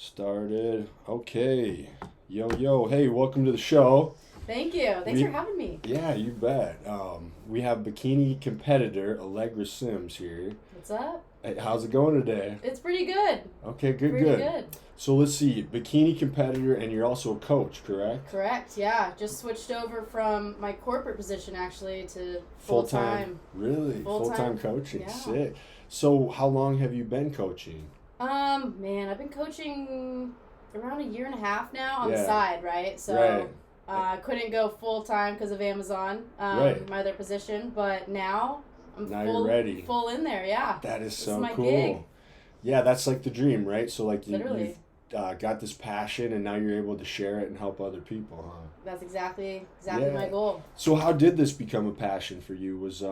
Started. Okay. Yo, yo. Hey, welcome to the show. Thank you. Thanks We, for having me. yeah, you bet. We have bikini competitor Allegra Sims here. What's up? Hey, how's it going today? It's pretty good. Okay, good, Pretty good. good. So let's see. Bikini competitor, and you're also a coach, correct? Correct. Yeah. Just switched over from my corporate position actually to Full full time. time. Really? Full time coaching. Yeah. Sick. So how long have you been coaching? Man, I've been coaching around a year and a half now on Yeah. the side, right? So Right. I couldn't go full time because of Amazon, Right. my other position, but now I'm Now full you're ready. full in there. Yeah. That is This so is my cool. gig. Yeah, that's like the dream, right? So like Literally. you've got this passion, and now you're able to share it and help other people, huh? That's exactly Yeah. my goal. So how did this become a passion for you? Was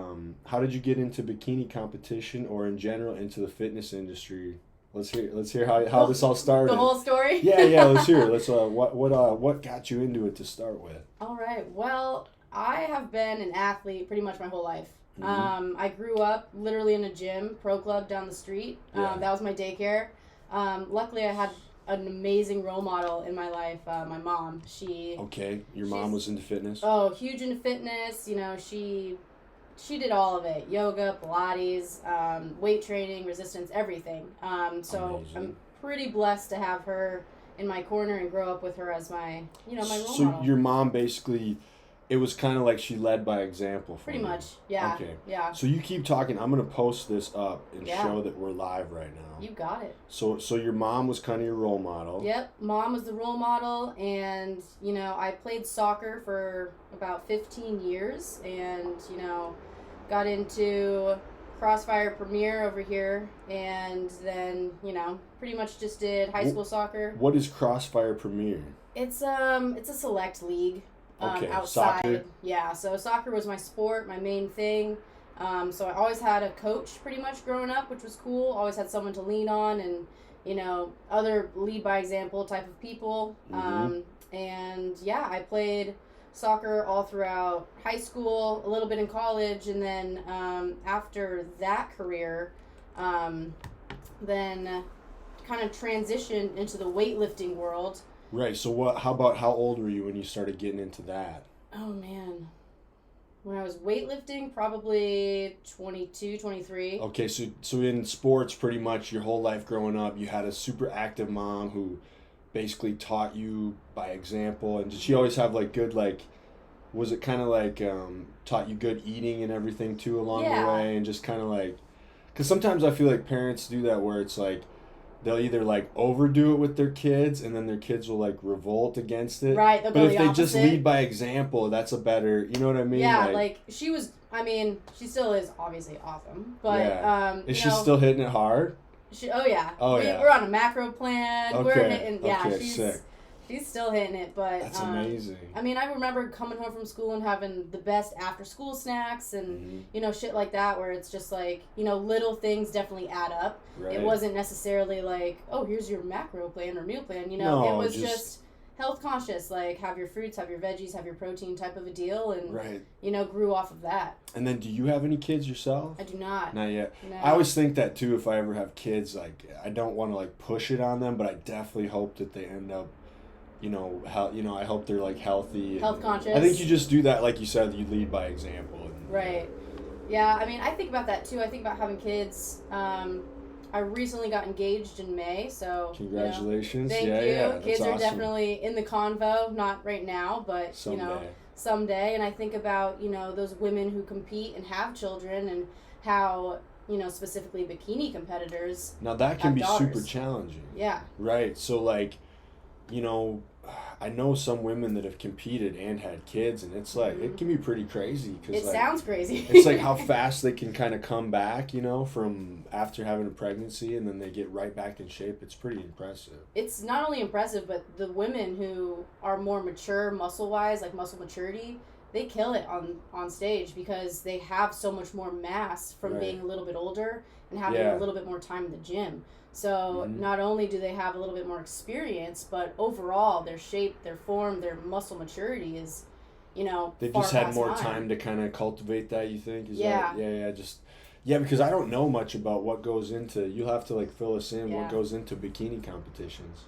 how did you get into bikini competition, or in general into the fitness industry? Let's hear how this all started. The whole story. Yeah, let's hear it. Let's what got you into it to start with? All right. Well, I have been an athlete pretty much my whole life. Mhm. I grew up literally in a gym, pro club down the street. Yeah. That was my daycare. Luckily, I had an amazing role model in my life. My mom. Okay, your mom was into fitness. Oh, huge into fitness. You know, she did all of it: yoga, Pilates, weight training, resistance, everything. So Amazing. I'm pretty blessed to have her in my corner and grow up with her as my role So model. your mom basically, it was kind of like she led by example for Pretty you. much, yeah. Okay. Yeah. So you keep talking. I'm gonna post this up and Yeah. show that we're live right now. You got it. So your mom was kind of your role model. Yep, mom was the role model, and I played soccer for about 15 years, and got into Crossfire Premier over here, and then pretty much just did high school soccer. What is Crossfire Premier? It's a select league. Okay, Outside. soccer. Yeah, so soccer was my sport, my main thing. So I always had a coach pretty much growing up, which was cool. Always had someone to lean on, and other lead by example type of people. And yeah, I played soccer all throughout high school, a little bit in college, and then after that career, then kind of transitioned into the weightlifting world. Right. So how old were you when you started getting into that? Oh man. When I was weightlifting, probably 22, 23. Okay, so in sports, pretty much your whole life growing up, you had a super active mom who basically taught you by example. And did she always have like good, like, was it kind of like taught you good eating and everything too along the Yeah. way, and just kind of like, because sometimes I feel like parents do that where it's like they'll either like overdo it with their kids, and then their kids will like revolt against it. Right, they'll But go if the they just opposite. lead by example, that's a better, you know what I mean? Yeah, like she was, she still is obviously awesome. But, Yeah. Is she you know, still hitting it hard? oh yeah. Oh, yeah. We're on a macro plan. We're Okay, hitting, yeah, okay, sick. she's still hitting it. But, That's amazing. I remember coming home from school and having the best after school snacks and, Mm-hmm. shit like that, where it's just like, little things definitely add up. Right. It wasn't necessarily like, oh, here's your macro plan or meal plan. No, it was just just health conscious, like have your fruits, have your veggies, have your protein type of a deal, and Right. grew off of that. And then, do you have any kids yourself? I do not. Not yet. No. I always think that too. If I ever have kids, like I don't want to like push it on them, but I definitely hope that they end up, I hope they're like healthy. Health and conscious. I think you just do that, like you said, you lead by example. And, Right. Yeah, I think about that too. I think about having kids. I recently got engaged in May, so Congratulations. thank yeah, you. Yeah, that's Kids are awesome. definitely in the convo, not right now, but Someday. someday. And I think about those women who compete and have children, and how specifically bikini competitors. Now that can have be daughters. super challenging. Yeah. Right. So like, I know some women that have competed and had kids, and it's like it can be pretty crazy. Cause It like, sounds crazy. it's like how fast they can kind of come back, from after having a pregnancy, and then they get right back in shape. It's pretty impressive. It's not only impressive, but the women who are more mature muscle-wise, like muscle maturity, they kill it on stage because they have so much more mass from Right. being a little bit older and having Yeah. a little bit more time in the gym. So Mhm. not only do they have a little bit more experience, but overall their shape, their form, their muscle maturity is, They far just had past more mine. time to kind of cultivate that. You think? Is Yeah. That, yeah. Just Yeah, because I don't know much about what goes into. You'll have to like fill us in Yeah. what goes into bikini competitions.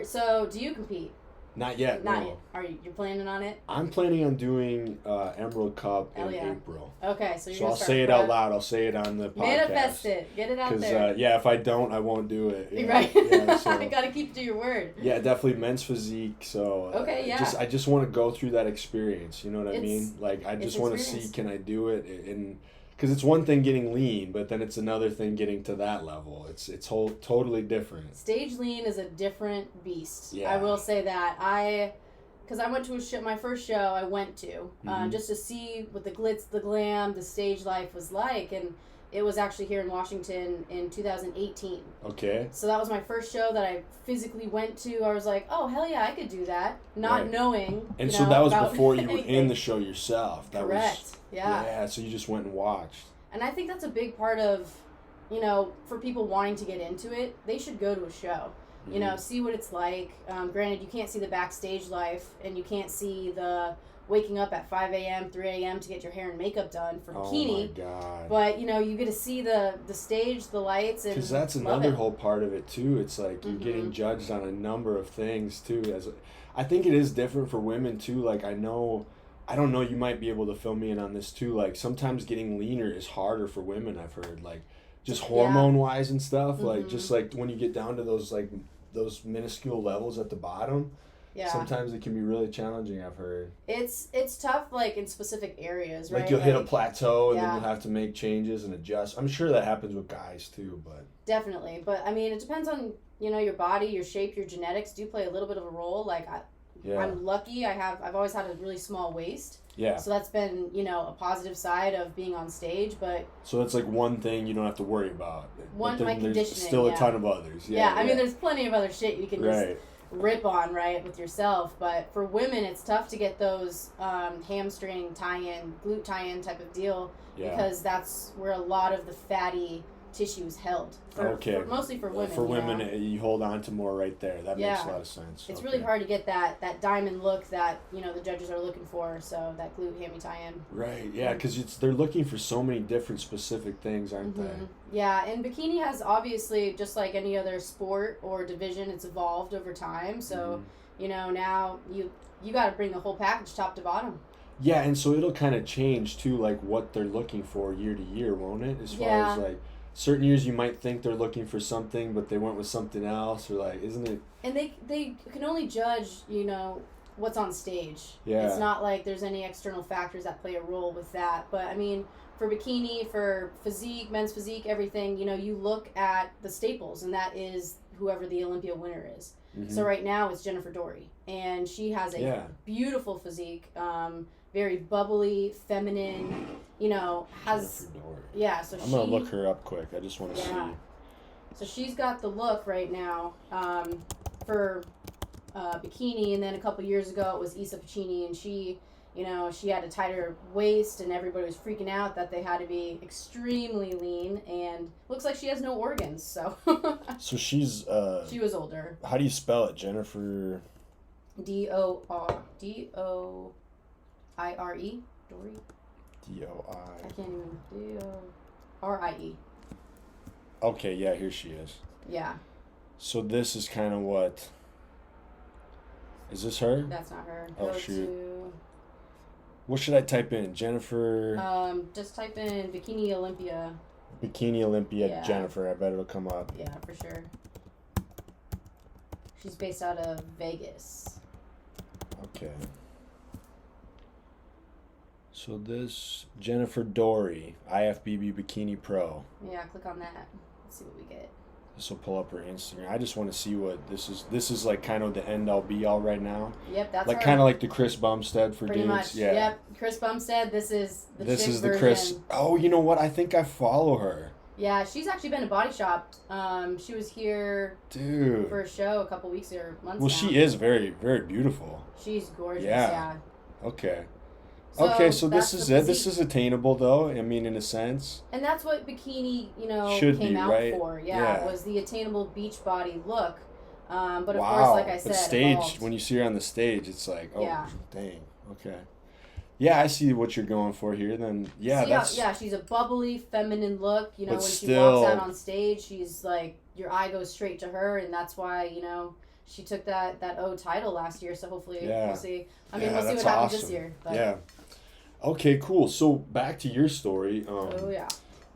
So do you compete? Not yet. Not no. yet. Are you planning on it? I'm planning on doing Emerald Cup Hell in yeah. April. Okay, so you're So gonna I'll start say it prep. out loud. I'll say it on the podcast. Manifest it. Get it out there. Because if I don't, I won't do it. Yeah, Right. Yeah, so, I gotta keep to your word. yeah, definitely men's physique. So Okay, yeah. I just want to go through that experience. You know what I It's- mean? Like I it's just want to see, experience. can I do it? And because it's one thing getting lean, but then it's another thing getting to that level. It's totally different. Stage lean is a different beast. Yeah. I will say that. Because I went to a show, my first show I went to, Mhm. just to see what the glitz, the glam, the stage life was like. And it was actually here in Washington in 2018. Okay. So that was my first show that I physically went to. I was like, oh, hell yeah, I could do that. Not Right. knowing. And you so know, that was about before you were in anything. the show yourself. That Correct. was Yeah. Yeah, so you just went and watched. And I think that's a big part of, for people wanting to get into it, they should go to a show. Mhm. See what it's like. Granted, you can't see the backstage life, and you can't see the waking up at 5 a.m., 3 a.m. to get your hair and makeup done for Bikini. Oh my god. But, you get to see the stage, the lights, and Because that's love another it. whole part of it too. It's like you're Mhm. getting judged on a number of things too. I think it is different for women too. Like I don't know. You might be able to fill me in on this too. Like sometimes getting leaner is harder for women. I've heard like just Yeah. hormone wise and stuff. Like Mhm. just like when you get down to those minuscule levels at the bottom. Yeah. Sometimes it can be really challenging. I've heard. It's tough, like, in specific areas, right? Like you'll hit a plateau and yeah. then you'll have to make changes and adjust. I'm sure that happens with guys too, but Definitely. But, it depends on, your body, your shape, your genetics do play a little bit of a role. Like, yeah, I'm lucky. I've always had a really small waist. yeah. So that's been, a positive side of being on stage. But So that's like one thing you don't have to worry about. One, But my then there's conditioning, still a yeah. ton of others. yeah, I mean, there's plenty of other shit you can just right. rip on, right, with yourself. But for women, it's tough to get those hamstring tie-in, glute tie-in type of deal, Yeah. because that's where a lot of the fatty tissue is held. Mostly for women. For women, you hold on to more right there. That makes a Yeah. lot of sense. It's Okay. really hard to get that diamond look that, the judges are looking for. So that glute hammy tie-in. Right. Yeah, because they're looking for so many different specific things, aren't Mhm. Yeah, and bikini has obviously, just like any other sport or division, it's evolved over time. So, now you got to bring the whole package top to bottom. they? Yeah, and so it'll kind of change too, like what they're looking for year to year, won't it? As far Yeah. as like certain years, you might think they're looking for something, but they went with something else, or like, isn't it? And they can only judge, what's on stage. Yeah. It's not like there's any external factors that play a role with that. But, for bikini, for physique, men's physique, everything, you look at the staples, and that is whoever the Olympia winner is. Mhm. So right now it's Jennifer Dory, and she has a Yeah. beautiful physique, very bubbly, feminine, has... Jennifer Dory. Yeah, so I'm gonna look her up quick. I just want to Yeah. see. So she's got the look right now for bikini, and then a couple years ago it was Isa Pacini, and she had a tighter waist, and everybody was freaking out that they had to be extremely lean, and looks like she has no organs. So So she's she was older. how do you spell it? Jennifer. Dorie. Dory. D-O-I. I can't even. Dorie. Okay, yeah, here she is. Yeah, So this is kind of what. Is this her? that's not her. Oh, Go shoot. What should I type in? Jennifer to. Just type in Bikini Olympia. Bikini Olympia Yeah. Jennifer. I bet it'll come up. Yeah, for sure. She's based out of Vegas. Okay. So this Jennifer Dory, IFBB Bikini Pro. Yeah, click on that. Let's see what we get. This will pull up her Instagram. I just want to see what this is. This is like kind of the end all be all right now. Yep, that's Like her. kind of like the Chris Bumstead for Pretty dudes. much. Yeah. Yep, Chris Bumstead. This is the This chick is the version. Chris. Oh, you know what? I think I follow her. Yeah, she's actually been to Body Shop. She was here Dude. for a show a couple weeks or months Well, now. she is very, very beautiful. She's gorgeous. Yeah. Yeah. Okay. Okay, so this that's is the it. This physique. is attainable, though. I mean, in a sense. And that's what bikini, Should came be, out right? for. Yeah, Yeah. was the attainable beach body look. But of Wow. course, like I said, But stage, evolved. when you see her on the stage, it's like, oh, Yeah. dang. Okay. Yeah, I see what you're going for here. Then yeah, She's a bubbly, feminine look. You know, but when she still, walks out on stage, she's like your eye goes straight to her, and that's why she took that O title last year. So hopefully we'll see. I mean, we'll see what happens this year. But. Yeah. Okay, cool. So back to your story. Oh yeah.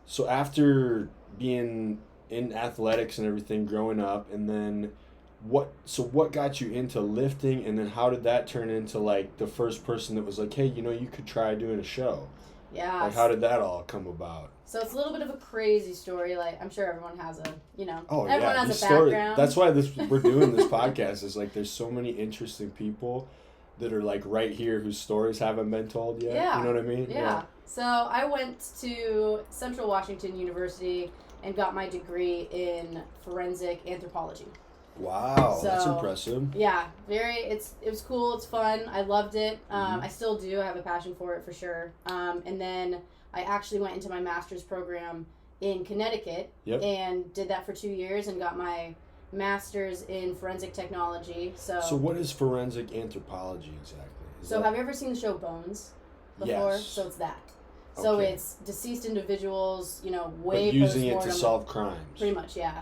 So after being in athletics and everything, growing up, and then what got you into lifting, and then how did that turn into like the first person that was like, hey, you could try doing a show? Yeah. Like, how did that all come about? So it's a little bit of a crazy story. Like, I'm sure everyone has Oh, everyone yeah. has a background. That's why we're doing this podcast is like there's so many interesting people that are like right here whose stories haven't been told yet. Yeah. You know what I mean? Yeah. So I went to Central Washington University and got my degree in forensic anthropology. Wow, that's impressive. Yeah, it was cool. It's fun. I loved it. I still do. I have a passion for it for sure. And then I actually went into my master's program in Connecticut and did that for 2 years and got my master's in forensic technology. So what is forensic anthropology exactly? Have you ever seen the show Bones before? Yes. So it's that. So Okay. it's deceased individuals, way but using it post-mortem. to solve crimes. Pretty much, yeah. Wow.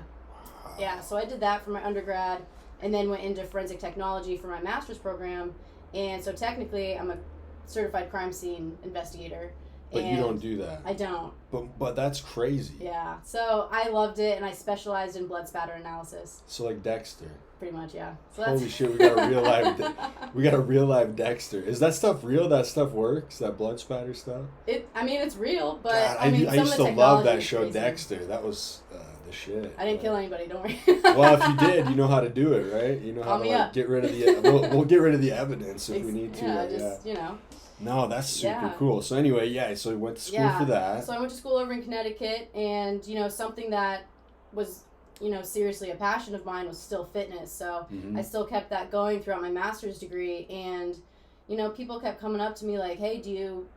Yeah, so I did that for my undergrad and then went into forensic technology for my master's program. And so technically I'm a certified crime scene investigator. But you don't do that. I don't. But that's crazy. Yeah. So I loved it and I specialized in blood spatter analysis. So like Dexter. Pretty much, yeah. So Holy shit, we got a real live Dexter. Is that stuff real? That stuff works? That blood spatter stuff? It's real, but God, I mean, I some used of to the love that technology is show, crazy. Dexter. That was the shit. I didn't kill anybody, don't worry. Well, if you did, you know how to do it, right? You know how Call to me up. get rid of the. We'll get rid of the evidence if we need to. Yeah, just No, that's super Yeah. cool. So anyway, so you went to school for that. So I went to school over in Connecticut, and something that was seriously a passion of mine was still fitness. So I still kept that going throughout my master's degree, and people kept coming up to me like, hey, do you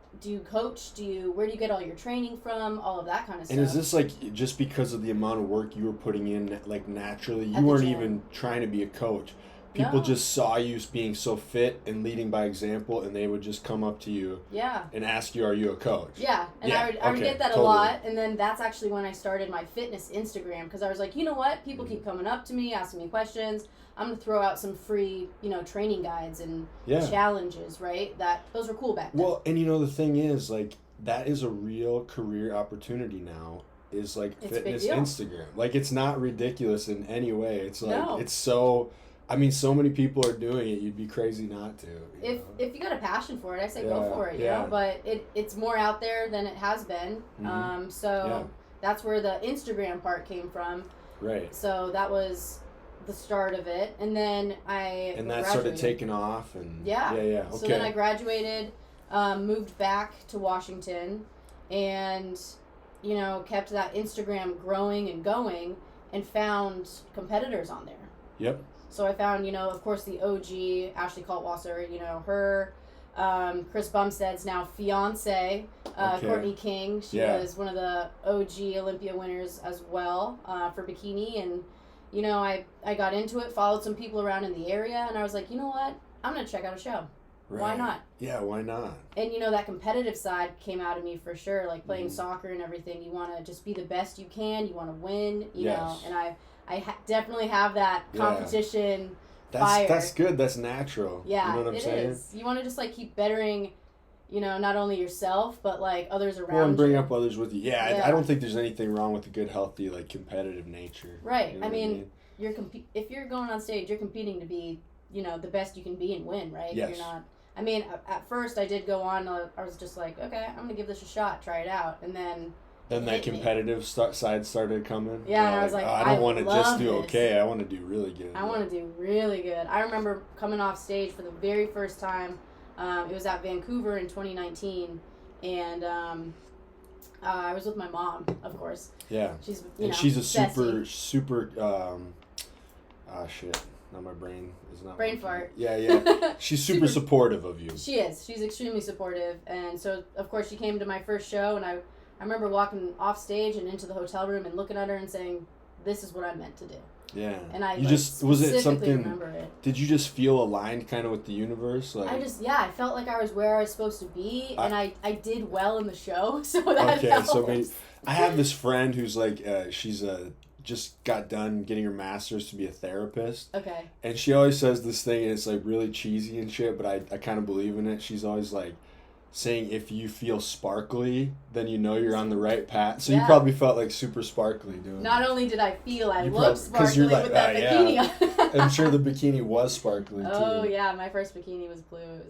coach? Where do you get all your training from? All of that kind of stuff. And is this like just because of the amount of work you were putting in, like naturally? You At the weren't gym. even trying to be a coach. People just saw you being so fit and leading by example, and they would just come up to you and ask you, are you a coach? Yeah, and I would get that a lot, and then that's actually when I started my fitness Instagram, because I was like, you know what? People keep coming up to me, asking me questions. I'm going to throw out some free, training guides and challenges, right? Those were cool back then. Well, and the thing is, like, that is a real career opportunity now, is like fitness Instagram. Like, it's not ridiculous in any way. It's like, it's so... I mean, so many people are doing it. You'd be crazy not to. If you got a passion for it, I say go for it. You know, but it's more out there than it has been. That's where the Instagram part came from. Right. So that was the start of it, and then I that started taking off, and Okay. So then I graduated, moved back to Washington, and kept that Instagram growing and going, and found competitors on there. Yep. So I found, of course, the OG, Ashley Kaltwasser, her, Chris Bumstead's now fiance, Courtney King. She was one of the OG Olympia winners as well for Bikini. And, I got into it, followed some people around in the area, and I was like, you know what? I'm going to check out a show. Right. Why not? Yeah, why not? And, that competitive side came out of me for sure, like playing soccer and everything. You want to just be the best you can. You want to win, you know, and I definitely have that competition fire. That's good. That's natural. Yeah, you know what I'm saying? It is. You want to just keep bettering, not only yourself but others around you. Well, and bring up others with you. Yeah, I don't think there's anything wrong with a good, healthy, competitive nature. Right. You know I mean, if you're going on stage, you're competing to be, the best you can be and win, right? Yes. You're not. I mean, at first I did go on. I was just like, okay, I'm gonna give this a shot, try it out, and then. Then that competitive side started coming. Yeah, and I was like, I don't want to just do this. okay. I want to do really good. I want to do really good. I remember coming off stage for the very first time. It was at Vancouver in 2019, and I was with my mom, of course. Yeah. She's a super. Shit. Now my brain is not. Brain fart. Yeah. She's super supportive of you. She is. She's extremely supportive, and so of course she came to my first show, and I remember walking off stage and into the hotel room and looking at her and saying, this is what I'm meant to do. Yeah. And I you just was it something? Remember it. Did you just feel aligned kind of with the universe? Like I felt like I was where I was supposed to be, and I did well in the show, so that helps. So maybe I have this friend who's like she's just got done getting her master's to be a therapist. Okay. And she always says this thing, and it's like really cheesy and shit, but I kind of believe in it. She's always like saying if you feel sparkly, then you know you're on the right path. So you probably felt like super sparkly doing Not it. only did I feel I looked sparkly like, with that bikini on. I'm sure the bikini was sparkly too. Oh yeah, my first bikini was blue.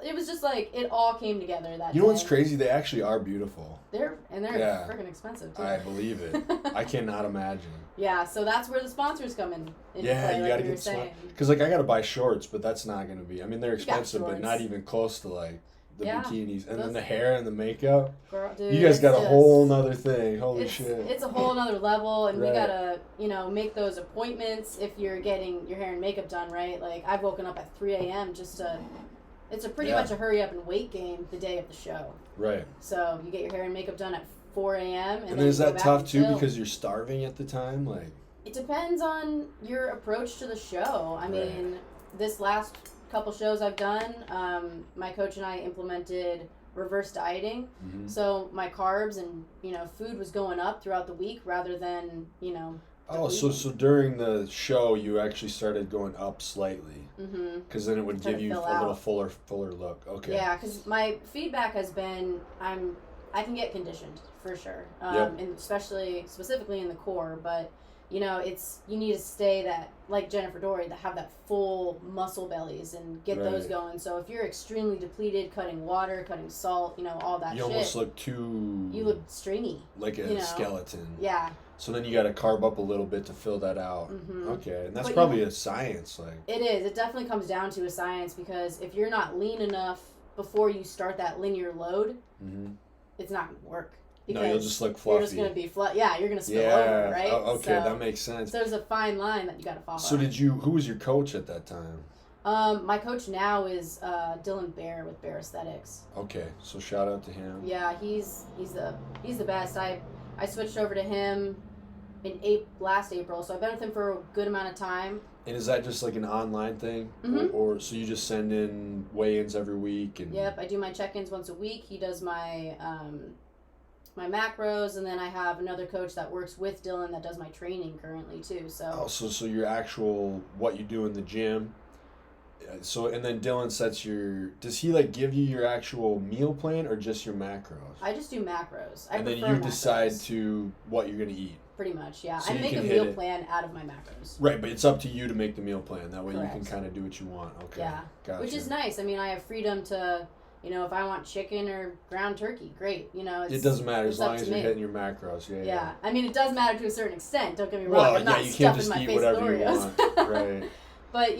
It was just like it all came together that day. You know what's crazy? They actually are beautiful. They're freaking expensive too. I believe it. I cannot imagine. Yeah, so that's where the sponsors come in. Yeah, play, you like gotta get sponsors. Because like I gotta buy shorts, but that's not gonna be. I mean, they're expensive, but not even close to like the bikinis, and then the hair and the makeup. Girl, dude, you guys got a whole nother thing. Holy shit! It's a whole nother level, and we gotta make those appointments if you're getting your hair and makeup done right. Like I've woken up at 3 a.m. just to. It's a pretty much a hurry up and wait game the day of the show. Right. So you get your hair and makeup done at 4 a.m. And then is that tough too because you're starving at the time? Like. It depends on your approach to the show. I mean, this last couple shows I've done, my coach and I implemented reverse dieting. Mm-hmm. So my carbs and food was going up throughout the week rather than so during the show you actually started going up slightly because then it would give you a little fuller look. Okay. Yeah, because my feedback has been I can get conditioned for sure, and specifically in the core, but. You need to stay that, like Jennifer Dory, that have that full muscle bellies and get those going. So if you're extremely depleted, cutting water, cutting salt, all that shit. You almost look too... You look stringy. Like a skeleton. Yeah. So then you got to carb up a little bit to fill that out. Mm-hmm. Okay, and that's probably a science. Like it is. It definitely comes down to a science because if you're not lean enough before you start that linear load, it's not going to work. No, you'll just look fluffy. You're just going to be flat. Yeah, you're going to spill over, right? Oh, okay, that makes sense. So there's a fine line that you got to follow. So who was your coach at that time? My coach now is Dylan Bear with Bear Aesthetics. Okay, so shout out to him. Yeah, he's the best. I switched over to him in last April, so I've been with him for a good amount of time. And is that just like an online thing? Mm-hmm. Or so you just send in weigh-ins every week? Yep, I do my check-ins once a week. He does my macros, and then I have another coach that works with Dylan that does my training currently too. So so your actual what you do in the gym. So and then Dylan sets does he like give you your actual meal plan or just your macros? I just do macros. And then you decide to what you're gonna eat. Pretty much, yeah. So I make a meal plan out of my macros. Right, but it's up to you to make the meal plan. That way you can kind of do what you want. Okay. Yeah. Gotcha. Which is nice. I mean, I have freedom to. If I want chicken or ground turkey, great. It doesn't matter as long as you're hitting your macros. Yeah. I mean, it does matter to a certain extent. Don't get me wrong. I'm not you can't just my eat face whatever you Oreos. want. Right. But,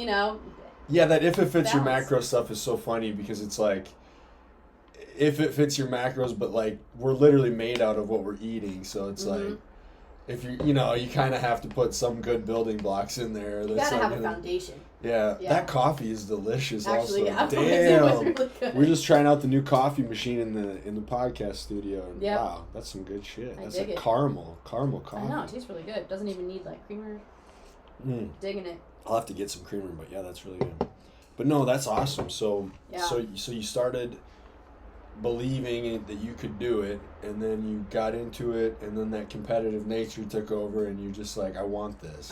Yeah, that if it fits your macro stuff is so funny because it's like, if it fits your macros, but like, we're literally made out of what we're eating. So it's like, if you kind of have to put some good building blocks in there. You gotta have a foundation. Yeah, that coffee is delicious. Actually, also, it was really good. We're just trying out the new coffee machine in the podcast studio, and wow, that's some good shit. That's like caramel coffee. I know, it tastes really good. It doesn't even need like creamer. Digging it. I'll have to get some creamer, but yeah, that's really good. But no, that's awesome. So you started believing that you could do it, and then you got into it, and then that competitive nature took over, and you're just like, I want this,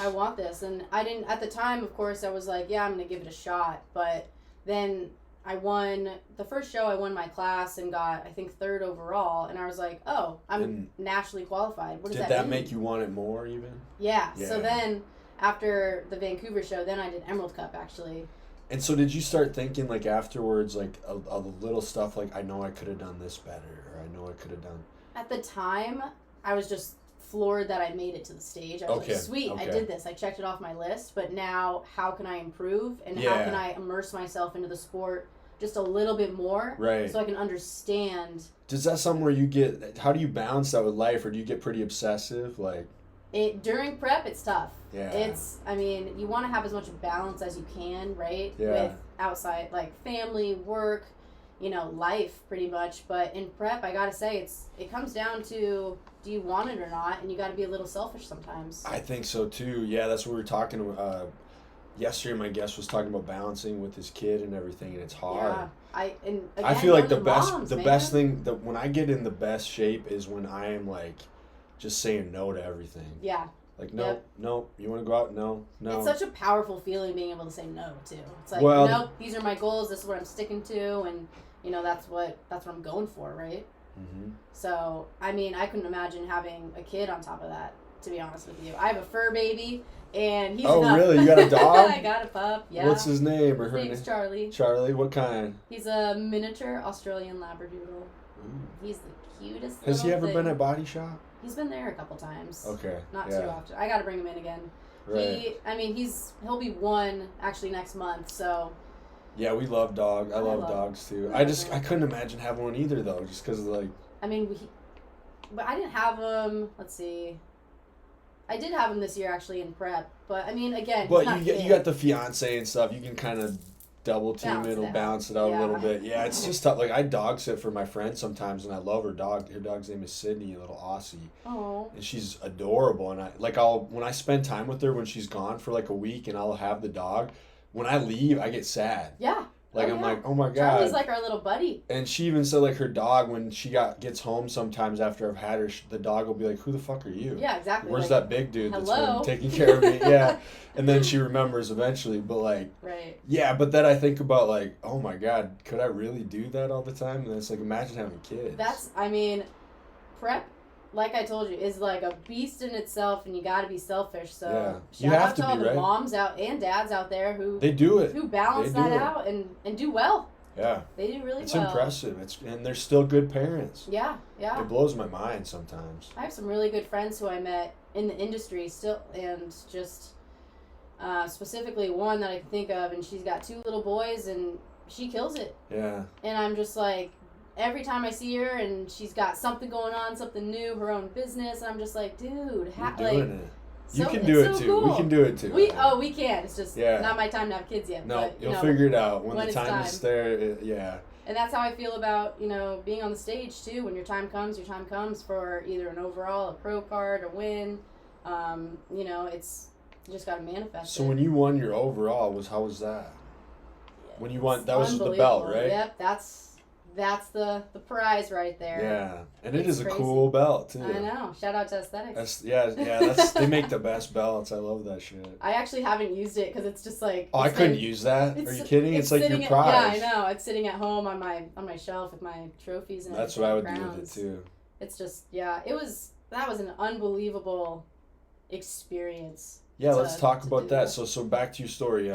and I didn't at the time. Of course, I was like, yeah, I'm gonna give it a shot. But then I won the first show. I won my class and got, I think, 3rd overall, and I was like, oh, I'm nationally qualified. What does that mean? Did that make you want it more even? Yeah. So then after the Vancouver show, then I did Emerald Cup actually. And so did you start thinking, like, afterwards, like, a little stuff, like, I know I could have done this better, or I know I could have done... At the time, I was just floored that I made it to the stage. I was like, sweet, I did this. I checked it off my list, but now how can I improve, and how can I immerse myself into the sport just a little bit more so I can understand... Is that something where how do you balance that with life, or do you get pretty obsessive, like... During prep, it's tough. Yeah. You want to have as much balance as you can, right? Yeah. With outside, like family, work, life pretty much. But in prep, I gotta say, it comes down to do you want it or not? And you got to be a little selfish sometimes. I think so too. Yeah, that's what we were talking. Yesterday, my guest was talking about balancing with his kid and everything, and it's hard. Yeah. I feel like the moms, best thing that when I get in the best shape is when I am like just saying no to everything. Yeah. Like no, you want to go out? No. It's such a powerful feeling being able to say no too. It's like, no, these are my goals. This is what I'm sticking to, and that's what I'm going for, right? Mm-hmm. So I mean, I couldn't imagine having a kid on top of that. To be honest with you, I have a fur baby, and he's really? You got a dog? I got a pup. Yeah. What's his name or her name? His name's Charlie. Charlie, what kind? He's a miniature Australian Labradoodle. He's the cutest. Has he ever thing. been at Body Shop? He's been there a couple times. Okay. Not too often. I got to bring him in again. Right. He'll be 1 actually next month. So. Yeah, we love dogs. I love dogs too. I couldn't imagine having one either though, just because like. I mean, but I didn't have him. Let's see. I did have him this year actually in prep, but I mean again. But you got the fiance and stuff. You can kind of double team it'll balance it out a little bit. Yeah, it's just tough. Like I dog sit for my friend sometimes, and I love her dog. Her dog's name is Sydney, a little Aussie. Oh. And she's adorable, and when I spend time with her when she's gone for like a week, and I'll have the dog. When I leave, I get sad. Yeah. Like I'm like, oh my god. Charlie's like our little buddy. And she even said like her dog when she gets home sometimes after I've had her, the dog will be like, "Who the fuck are you? Yeah, exactly. Where's that big dude hello? That's been taking care of me?" Yeah. And then she remembers eventually, but like, right. Yeah, but then I think about like, oh my god, could I really do that all the time? And it's like, imagine having kids. Prep. Like I told you, is like a beast in itself, and you got to be selfish. So you have out to to all be, the right? moms out and dads out there who they do it, who balance that out and do well. Yeah, they do really well. It's impressive. And they're still good parents. Yeah. It blows my mind sometimes. I have some really good friends who I met in the industry still, and just specifically one that I can think of, and she's got 2 little boys, and she kills it. Yeah. And I'm just like. Every time I see her and she's got something going on, something new, her own business, and I'm just like, dude, You're doing it. You can do it too. Cool. We can do it too. We can. It's just not my time to have kids yet. No, but, you'll figure it out when the time is there. And that's how I feel about being on the stage too. When your time comes for either an overall, a pro card, a win. It's you just got to manifest. So when you won your overall, how was that? When you won, that was the belt, right? Yep, that's the prize right there. Yeah, and it is a cool belt too. I know. Shout out to Aesthetics. They make the best belts. I love that shit. I actually haven't used it because it's just like. Oh, I couldn't use that. Are you kidding? It's like your prize. Yeah, I know. It's sitting at home on my shelf with my trophies and. That's what I would do with it too. It's just that was an unbelievable experience. Yeah, let's talk about that. So back to your story.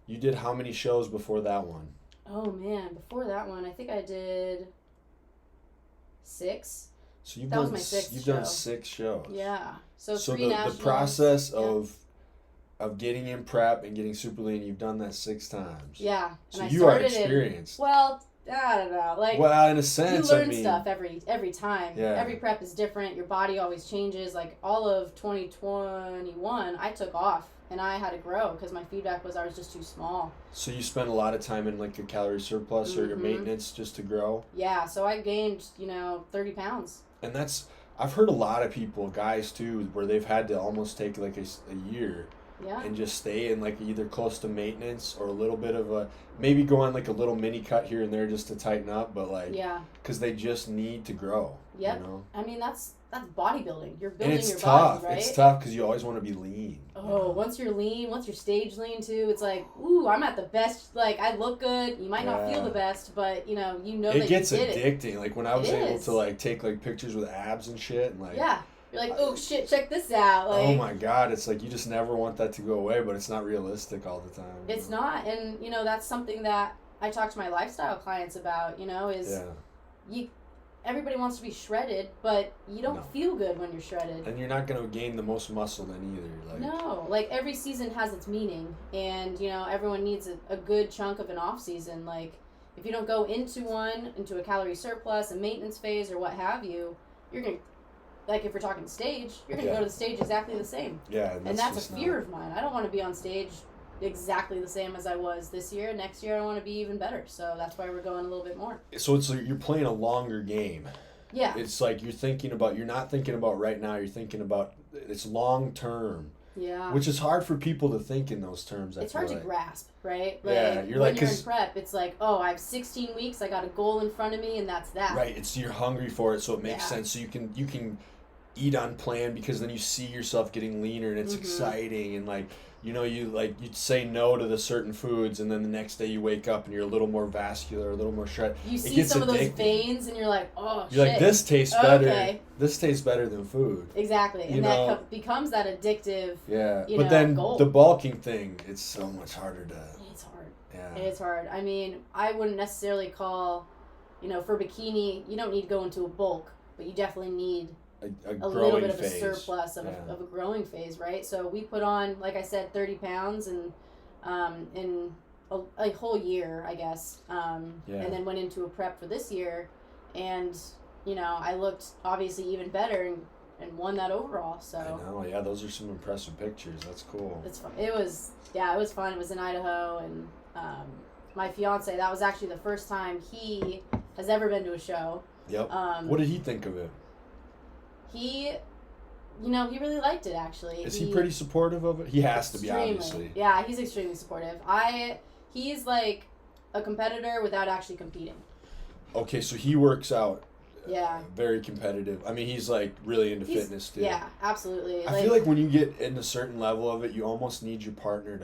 You did how many shows before that one? Oh man, before that one, I think I did 6. So you've done 6 shows. Yeah. So 3 nationals. The process of getting in prep and getting super lean, you've done that 6 times. Yeah. So you are experienced. I don't know. Well, in a sense, you learn stuff every time. Yeah. Every prep is different. Your body always changes. Like all of 2021, I took off. And I had to grow because my feedback was I was just too small. So you spent a lot of time in like a calorie surplus or your maintenance just to grow? Yeah, so I gained, 30 pounds. And I've heard a lot of people, guys too, where they've had to almost take like a year and just stay in like either close to maintenance or a little bit of maybe go on like a little mini cut here and there just to tighten up, but because they just need to grow. Yep. I mean, that's bodybuilding. You're building your tough. body, right? It's tough because you always want to be lean. Oh, once you're lean, once you're stage lean too, it's like, ooh, I'm at the best. Like, I look good. You might not feel the best, but you know that it gets you did addicting. It. Like when I was able to like take like pictures with abs and shit, and like you're like, oh shit, check this out. Like, oh my god, it's like you just never want that to go away, but it's not realistic all the time. It's not, and that's something that I talk to my lifestyle clients about. Everybody wants to be shredded, but you don't feel good when you're shredded. And you're not going to gain the most muscle then either. No. Like, every season has its meaning. And, everyone needs a good chunk of an off-season. Like, if you don't go into a calorie surplus, a maintenance phase, or what have you, you're going to, like, if we're talking stage, you're going to go to the stage exactly the same. Yeah. And that's a fear of mine. I don't want to be on stage exactly the same as I was this year. Next year I want to be even better, so that's why we're going a little bit more. So it's like you're playing a longer game. Yeah. It's like you're not thinking about right now, you're thinking about it's long term. Yeah. Which is hard for people to think in those terms. It's hard to grasp, right? Yeah, when you're in prep, it's like, oh, I have 16 weeks, I got a goal in front of me, and that's that. Right, you're hungry for it, so it makes sense. So you can eat on plan because then you see yourself getting leaner and it's exciting, and like you'd say no to the certain foods, and then the next day you wake up and you're a little more vascular, a little more shredded. You see some of those veins and you're like, oh, you're shit. Like, this tastes better. Okay. This tastes better than food. Exactly. And that becomes that addictive but then goal. The bulking thing, it's so much harder to... It's hard. Yeah. It's hard. I mean, I wouldn't necessarily call, for bikini, you don't need to go into a bulk, but you definitely need a little bit of a surplus of a growing phase, right? So we put on, like I said, 30 pounds and in a whole year, I guess, and then went into a prep for this year, and I looked obviously even better and won that overall. So I know, yeah, those are some impressive pictures. That's cool. It's fun. It was fun. It was in Idaho, and my fiance, that was actually the first time he has ever been to a show. Yep. What did he think of it? He really liked it, actually. Is he pretty supportive of it? He has to be, obviously. Yeah, he's extremely supportive. He's like a competitor without actually competing. Okay, so he works out. Yeah. Very competitive. I mean, he's like really into fitness too. Yeah, absolutely. I feel like when you get in a certain level of it, you almost need your partner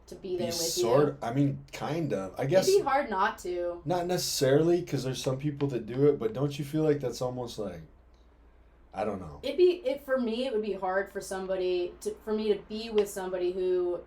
to be there with you. I mean, kind of. I guess it'd be hard not to. Not necessarily, because there's some people that do it, but don't you feel like that's almost like, I don't know. For me, it would be hard for me to be with somebody who,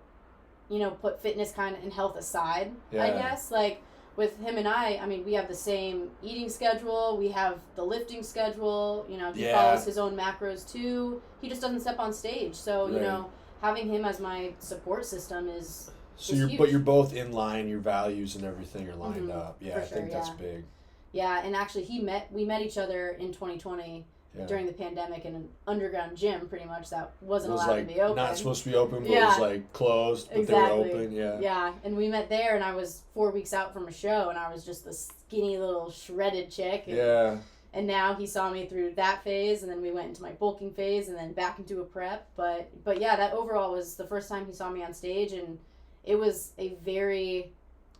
put fitness kind of and health aside. Yeah. I guess like with him and I mean, we have the same eating schedule. We have the lifting schedule. He follows his own macros too. He just doesn't step on stage. So having him as my support system is. So you're both in line. Your values and everything are lined up. Yeah, I think that's big. Yeah, and actually, we met each other in 2020. Yeah. During the pandemic in an underground gym, pretty much, that wasn't allowed to be open. Not supposed to be open, but it was like closed, but exactly. They were open. Yeah. Yeah, and we met there, and I was 4 weeks out from a show, and I was just the skinny little shredded chick. And, And now he saw me through that phase, and then we went into my bulking phase, and then back into a prep. But yeah, that overall was the first time he saw me on stage, and it was a very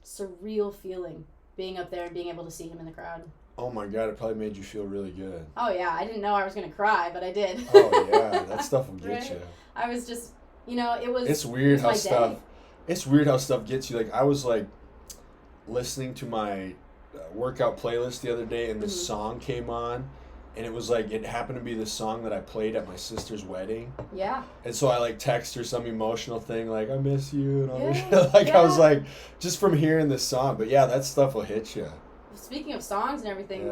surreal feeling being up there and being able to see him in the crowd. Oh my God, it probably made you feel really good. Oh yeah, I didn't know I was going to cry, but I did. Oh yeah, that stuff will get right? you. I was just, it was. It's weird how stuff. It's weird how stuff gets you. Like I was like listening to my workout playlist the other day, and this song came on, and it was like it happened to be the song that I played at my sister's wedding. Yeah. And so I like text her some emotional thing like I miss you and all this shit. Like I was like just from hearing this song, but yeah, that stuff will hit you. Speaking of songs and everything,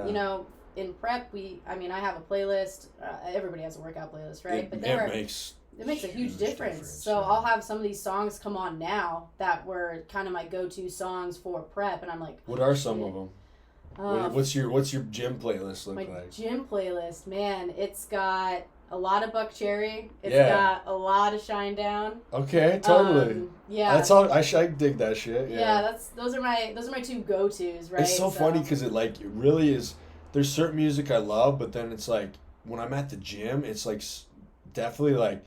in prep, I have a playlist. Everybody has a workout playlist, right? It makes a huge difference. So I'll have some of these songs come on now that were kind of my go-to songs for prep, and I'm like, what are some of them? What's your gym playlist look like? My gym playlist, man, it's got a lot of Buck Cherry. It's got a lot of Shine Down. Okay, totally. That's all. I dig that shit. Yeah, those are my two go-tos, right? It's so funny because it really is. There's certain music I love, but then it's like when I'm at the gym, it's like definitely like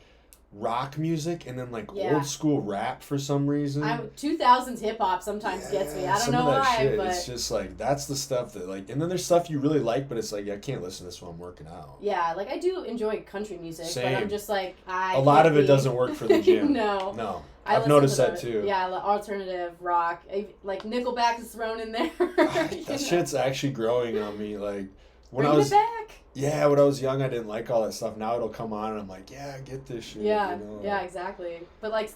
rock music and then like old school rap for some reason. 2000s hip hop sometimes gets me. I don't know why, shit, but it's just like that's the stuff that like, and then there's stuff you really like, but it's like I can't listen to this while I'm working out. Yeah, like I do enjoy country music, but I'm just like a lot of it doesn't work for the gym. No. I've noticed that too. Yeah, alternative rock, like Nickelback is thrown in there. That shit's actually growing on me. Like when Bring it back. Yeah, when I was young, I didn't like all that stuff. Now it'll come on, and I'm like, yeah, I get this shit. Yeah, yeah, exactly. But like,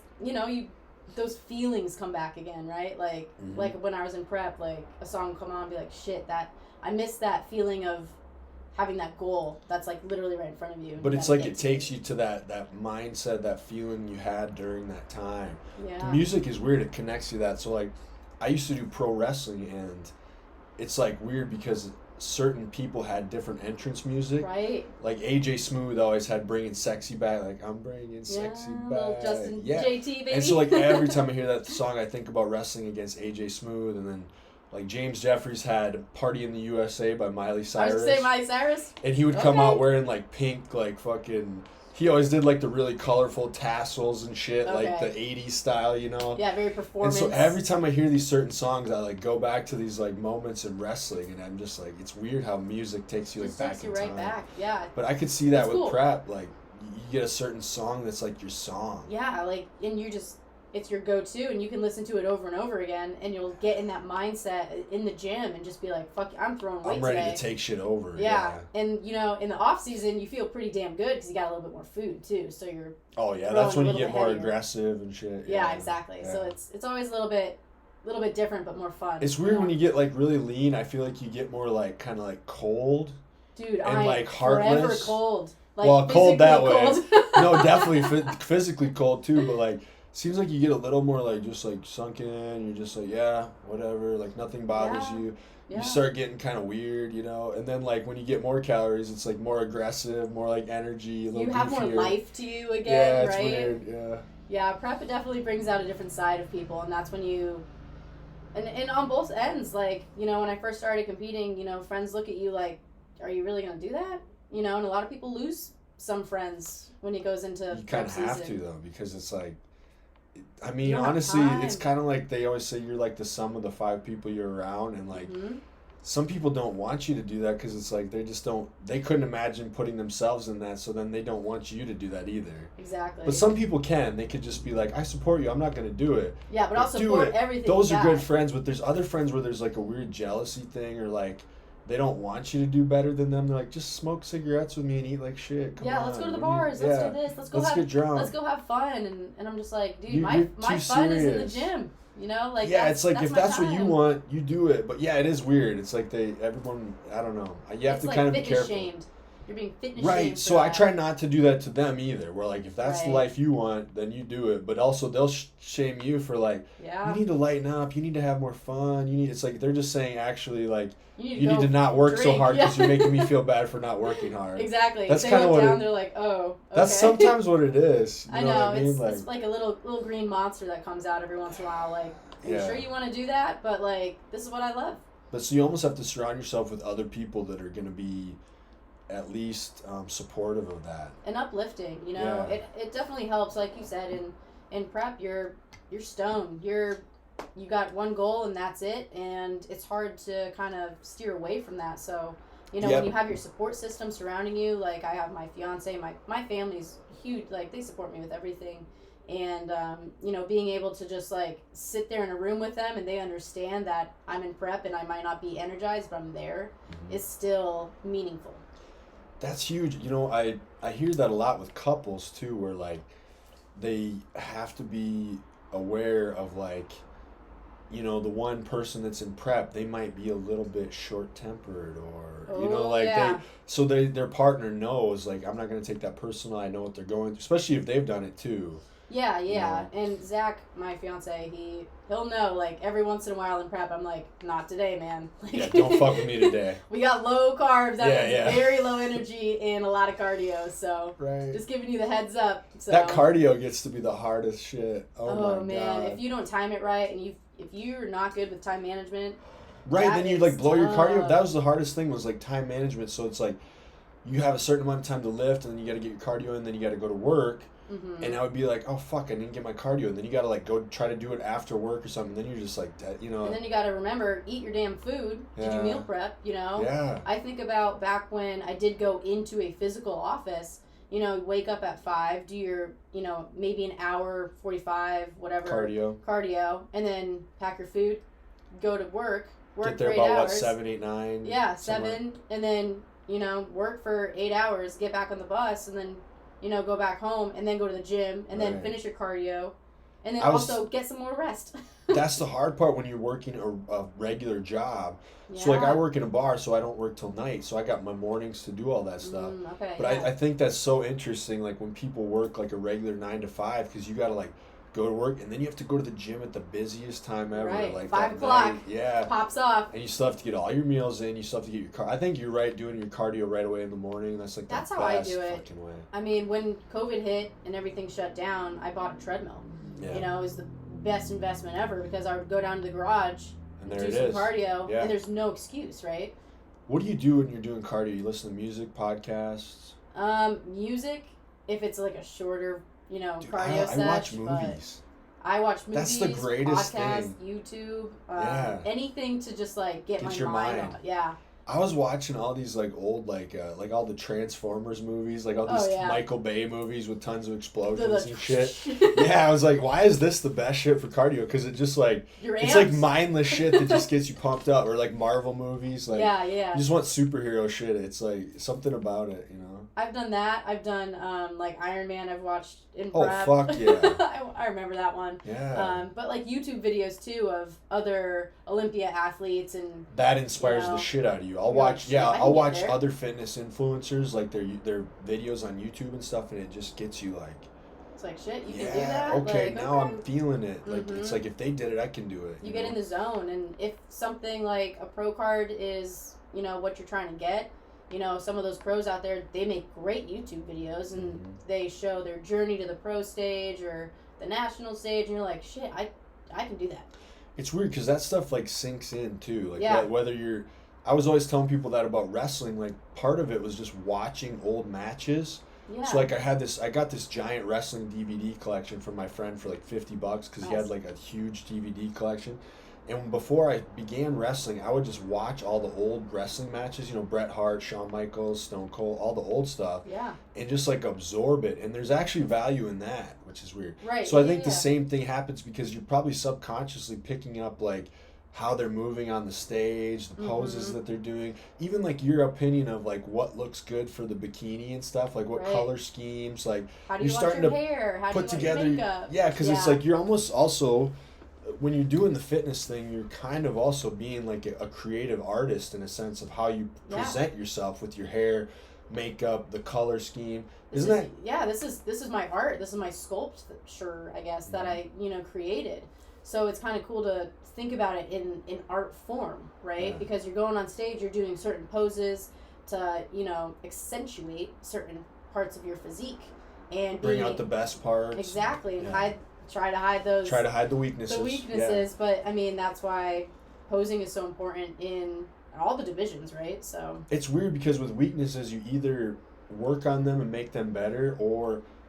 those feelings come back again, right? Like, like when I was in prep, like a song would come on and be like, shit, I miss that feeling of having that goal that's like literally right in front of you. But it's like it takes you to that mindset, that feeling you had during that time. Yeah. The music is weird. It connects you to that. So like, I used to do pro wrestling, and it's like weird because certain people had different entrance music. Right. Like AJ Smooth always had Bringing Sexy Back. Like, I'm bringing sexy back. Justin JT, baby. And so like every time I hear that song, I think about wrestling against AJ Smooth, and then like James Jeffries had "Party in the USA" by Miley Cyrus. I was gonna say Miley Cyrus. And he would come out wearing like pink, like fucking. He always did like the really colorful tassels and shit, like the '80s style, you know. Yeah, very performance. And so every time I hear these certain songs, I like go back to these like moments in wrestling, and I'm just like, it's weird how music takes you like back in time. Takes you right back, yeah. But I could see that with prep, like you get a certain song that's like your song. Yeah, like and you just. It's your go-to, and you can listen to it over and over again, and you'll get in that mindset in the gym and just be like, fuck, I'm throwing weight today. I'm ready to take shit over. Yeah. And, you know, in the off-season, you feel pretty damn good because you got a little bit more food, too, so you're that's when you get more aggressive and shit. Yeah, exactly. Yeah. So it's always a little bit different, but more fun. It's weird when you get, like, really lean. I feel like you get more, like, kind of, like, cold. Dude, I'm like, heartless. Forever cold. Like, well, cold that cold. way. No, definitely physically cold, too, but, like... Seems like you get a little more like just like sunk in. You're just like, yeah, whatever. Like nothing bothers you. Yeah. You start getting kind of weird, you know. And then like when you get more calories, it's like more aggressive, more like energy. A little you have beefier. more life to you again, right? Yeah, it's weird. Yeah. Yeah, prep it definitely brings out a different side of people, and that's when you. And on both ends, like you know, when I first started competing, you know, friends look at you like, are you really gonna do that? You know, and a lot of people lose some friends when it goes into. You kind of have to though, because it's like. I mean, honestly, it's kind of like they always say you're like the sum of the 5 people you're around, and like some people don't want you to do that because it's like they couldn't imagine putting themselves in that, so then they don't want you to do that either. Exactly. But some people can. They could just be like, I support you. I'm not going to do it. Yeah, but I'll support everything. Those are good friends, but there's other friends where there's like a weird jealousy thing or like. They don't want you to do better than them. They're like, just smoke cigarettes with me and eat like shit. Come on. Let's go to the bars. Let's do this. Let's get drunk. Let's go have fun. And I'm just like, dude, my fun is in the gym. You know, like it's like if that's what you want, you do it. But yeah, it is weird. It's like everyone. I don't know. You have to kind of be careful. Shamed. You're being fitness right. shamed. So I try not to do that to them either. Where like if that's the life you want, then you do it. But also they'll shame you for like, you need to lighten up. You need to have more fun. It's like they're just saying actually like. You need to not work so hard because you're making me feel bad for not working hard. Exactly. That's kind of what they're like, oh, okay. That's sometimes what it is. You know what I mean? It's like a little green monster that comes out every once in a while. Like, are you sure you want to do that? But like, this is what I love. But so you almost have to surround yourself with other people that are going to be at least supportive of that. And uplifting, you know? It definitely helps, like you said, in prep, you're stoned. You got one goal and that's it, and it's hard to kind of steer away from that. So, you know, when you have your support system surrounding you, like I have my fiance, my family's huge, like they support me with everything. And, you know, being able to just like sit there in a room with them and they understand that I'm in prep and I might not be energized, but I'm there, is still meaningful. That's huge. You know, I hear that a lot with couples too, where like they have to be aware of like, you know, the one person that's in prep, they might be a little bit short-tempered or, you know, like their partner knows, like, I'm not going to take that personal. I know what they're going through, especially if they've done it too. Yeah. You know? And Zach, my fiance, he'll know, like, every once in a while in prep, I'm like, not today, man. Like, don't fuck with me today. We got low carbs, that means very low energy and a lot of cardio, so just giving you the heads up. So. That cardio gets to be the hardest shit. Oh my man, God. If you don't time it right and if you're not good with time management, then you like blow your cardio. That was the hardest thing, was like time management. So it's like you have a certain amount of time to lift, and then you got to get your cardio in, then you got to go to work. And I would be like, oh fuck, I didn't get my cardio, and then you got to like go try to do it after work or something. Then you're just like dead, you know. And then you got to remember, eat your damn food. Did you meal prep? You know. Yeah. I think about back when I did go into a physical office. You know, wake up at 5, do your, you know, maybe an hour, 45, whatever. Cardio. And then pack your food, go to work get there for 8 about, hours. What, 7, 8, 9? Yeah, 7. And then, you know, work for 8 hours, get back on the bus, and then, you know, go back home, and then go to the gym, and then finish your cardio, and then also get some more rest. That's the hard part when you're working a regular job. So, like, I work in a bar, so I don't work till night. So I got my mornings to do all that stuff. But I think that's so interesting, like, when people work, like, a regular 9 to 5, because you got to, like, go to work, and then you have to go to the gym at the busiest time ever. Right, like 5 o'clock. Night. Yeah. Pops off. And you still have to get all your meals in. You still have to get your car. I think you're right, doing your cardio right away in the morning. That's, like, that's the how best I do it. fucking way. I mean, when COVID hit and everything shut down, I bought a treadmill. Yeah. You know, it was the best investment ever, because I would go down to the garage And there do it some is. cardio, Yeah. and there's no excuse, right? What do you do when you're doing cardio? You listen to music, podcasts? Music, if it's like a shorter, Dude, cardio I watch session. movies. I watch movies. That's the greatest podcasts, thing. YouTube, Yeah. anything to just like get my your mind mind. on. Yeah. I was watching all these like old like all the Transformers movies, like all these Michael Bay movies with tons of explosions and shit. Yeah, I was like, why is this the best shit for cardio? Because it just like it's like mindless shit that just gets you pumped up, or like Marvel movies, like you just want superhero shit. It's like something about it, you know. I've done that. I've done like Iron Man. I've watched in Oh prep. fuck yeah! I remember that one. Yeah. But like YouTube videos too of other Olympia athletes and that inspires the shit out of you. I'll watch other fitness influencers like their videos on YouTube and stuff, and it just gets you like. It's like shit. You can do that. Okay, like, now I'm feeling it. Like it's like if they did it, I can do it. You get in the zone, and if something like a pro card is what you're trying to get. Some of those pros out there, they make great YouTube videos and they show their journey to the pro stage or the national stage, and you're like, shit, I can do that. It's weird because that stuff like sinks in too. Like whether you're, I was always telling people that about wrestling. Like part of it was just watching old matches. Yeah. So like I got this giant wrestling DVD collection from my friend for like $50 because he had like a huge DVD collection. And before I began wrestling, I would just watch all the old wrestling matches, Bret Hart, Shawn Michaels, Stone Cold, all the old stuff. Yeah. And just like absorb it. And there's actually value in that, which is weird. Right. So I think the same thing happens because you're probably subconsciously picking up like how they're moving on the stage, the poses that they're doing, even like your opinion of like what looks good for the bikini and stuff, like what color schemes, like how do you you're starting your to hair? How put do you together. Want your makeup? Yeah, because it's like you're almost also. When you're doing the fitness thing, you're kind of also being like a creative artist in a sense of how you present yourself with your hair, makeup, the color scheme. This is my art. This is my sculpture, I guess, that I created. So it's kind of cool to think about it in art form, right? Yeah. Because you're going on stage, you're doing certain poses to accentuate certain parts of your physique and bring out the best parts. Exactly, and try to hide those. Try to hide the weaknesses. Yeah. But I mean that's why posing is so important in all the divisions, right? So it's weird because with weaknesses, you either work on them and make them better,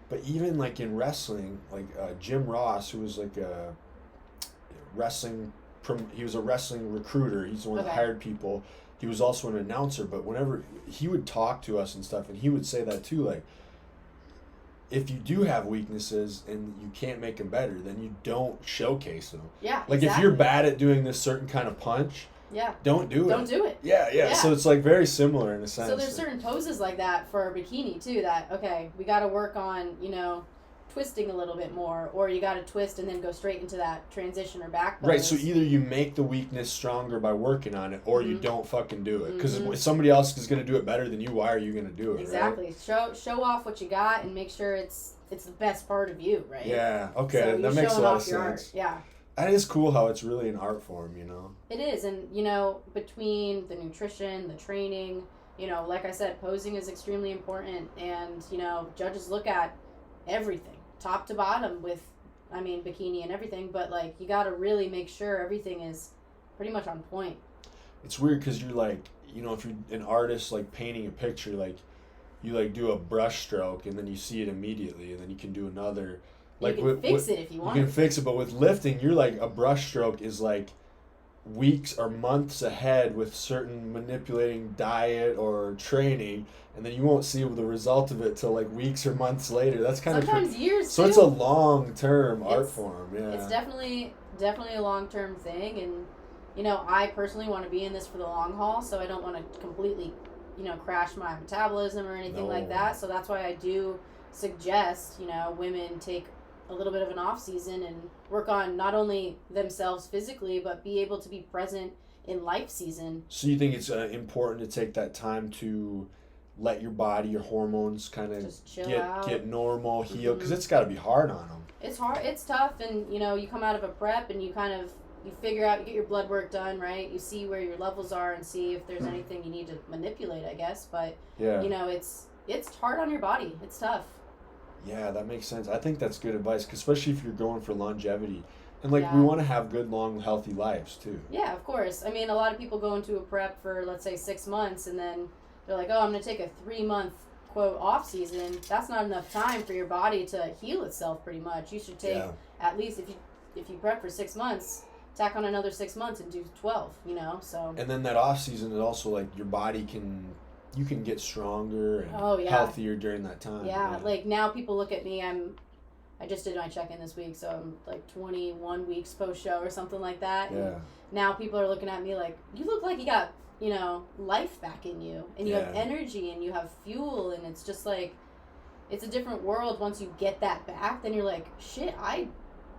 but even like in wrestling, like Jim Ross, who was like a he was a wrestling recruiter. He's the one that hired people. He was also an announcer, but whenever he would talk to us and stuff, and he would say that too, like. If you do have weaknesses and you can't make them better, then you don't showcase them. Yeah, like if you're bad at doing this certain kind of punch, don't do it. Don't do it. Yeah. So it's like very similar in a sense. So there's certain poses like that for bikini too that, we got to work on, twisting a little bit more, or you got to twist and then go straight into that transition or back pose. Right, so either you make the weakness stronger by working on it, or you don't fucking do it. Because if somebody else is going to do it better than you, why are you going to do it? Exactly. Right? Show off what you got and make sure it's the best part of you, right? Yeah, okay, so that makes a lot of sense. Art. Yeah. That is cool how it's really an art form, It is, and, between the nutrition, the training, like I said, posing is extremely important, and, judges look at everything. Top to bottom with, bikini and everything, but, like, you got to really make sure everything is pretty much on point. It's weird because you're, like, if you're an artist, like, painting a picture, like, you, like, do a brush stroke, and then you see it immediately, and then you can do another. Like, you can fix it if you want. You can fix it, but with lifting, you're, like, a brush stroke is, like, weeks or months ahead with certain manipulating diet or training, and then you won't see the result of it till like weeks or months later. That's kind sometimes years. So too. It's a long-term art form. Yeah, it's definitely a long-term thing, and I personally want to be in this for the long haul, so I don't want to completely crash my metabolism or anything like that. So that's why I do suggest women take a little bit of an off season and work on not only themselves physically, but be able to be present in life season. So you think it's important to take that time to let your body, your hormones kind of get normal, heal? Because it's got to be hard on them. It's hard. It's tough. And, you come out of a prep and you figure out, you get your blood work done, right? You see where your levels are and see if there's anything you need to manipulate, I guess. But, it's hard on your body. It's tough. Yeah, that makes sense. I think that's good advice, 'cause especially if you're going for longevity. And, like, Yeah. we want to have good, long, healthy lives, too. Yeah, of course. I mean, a lot of people go into a prep for, let's say, 6 months, and then they're like, oh, I'm going to take a 3-month, quote, off season. That's not enough time for your body to heal itself, pretty much. You should take, at least, if you prep for 6 months, tack on another 6 months and do 12, you know, so. And then that off season is also, like, your body you can get stronger and healthier during that time. Yeah, like, now people look at me, I just did my check-in this week, so I'm like 21 weeks post-show or something like that. Yeah. And now people are looking at me like, you look like you got, you know, life back in you. And you have energy and you have fuel. And it's just like, it's a different world once you get that back. Then you're like, shit, I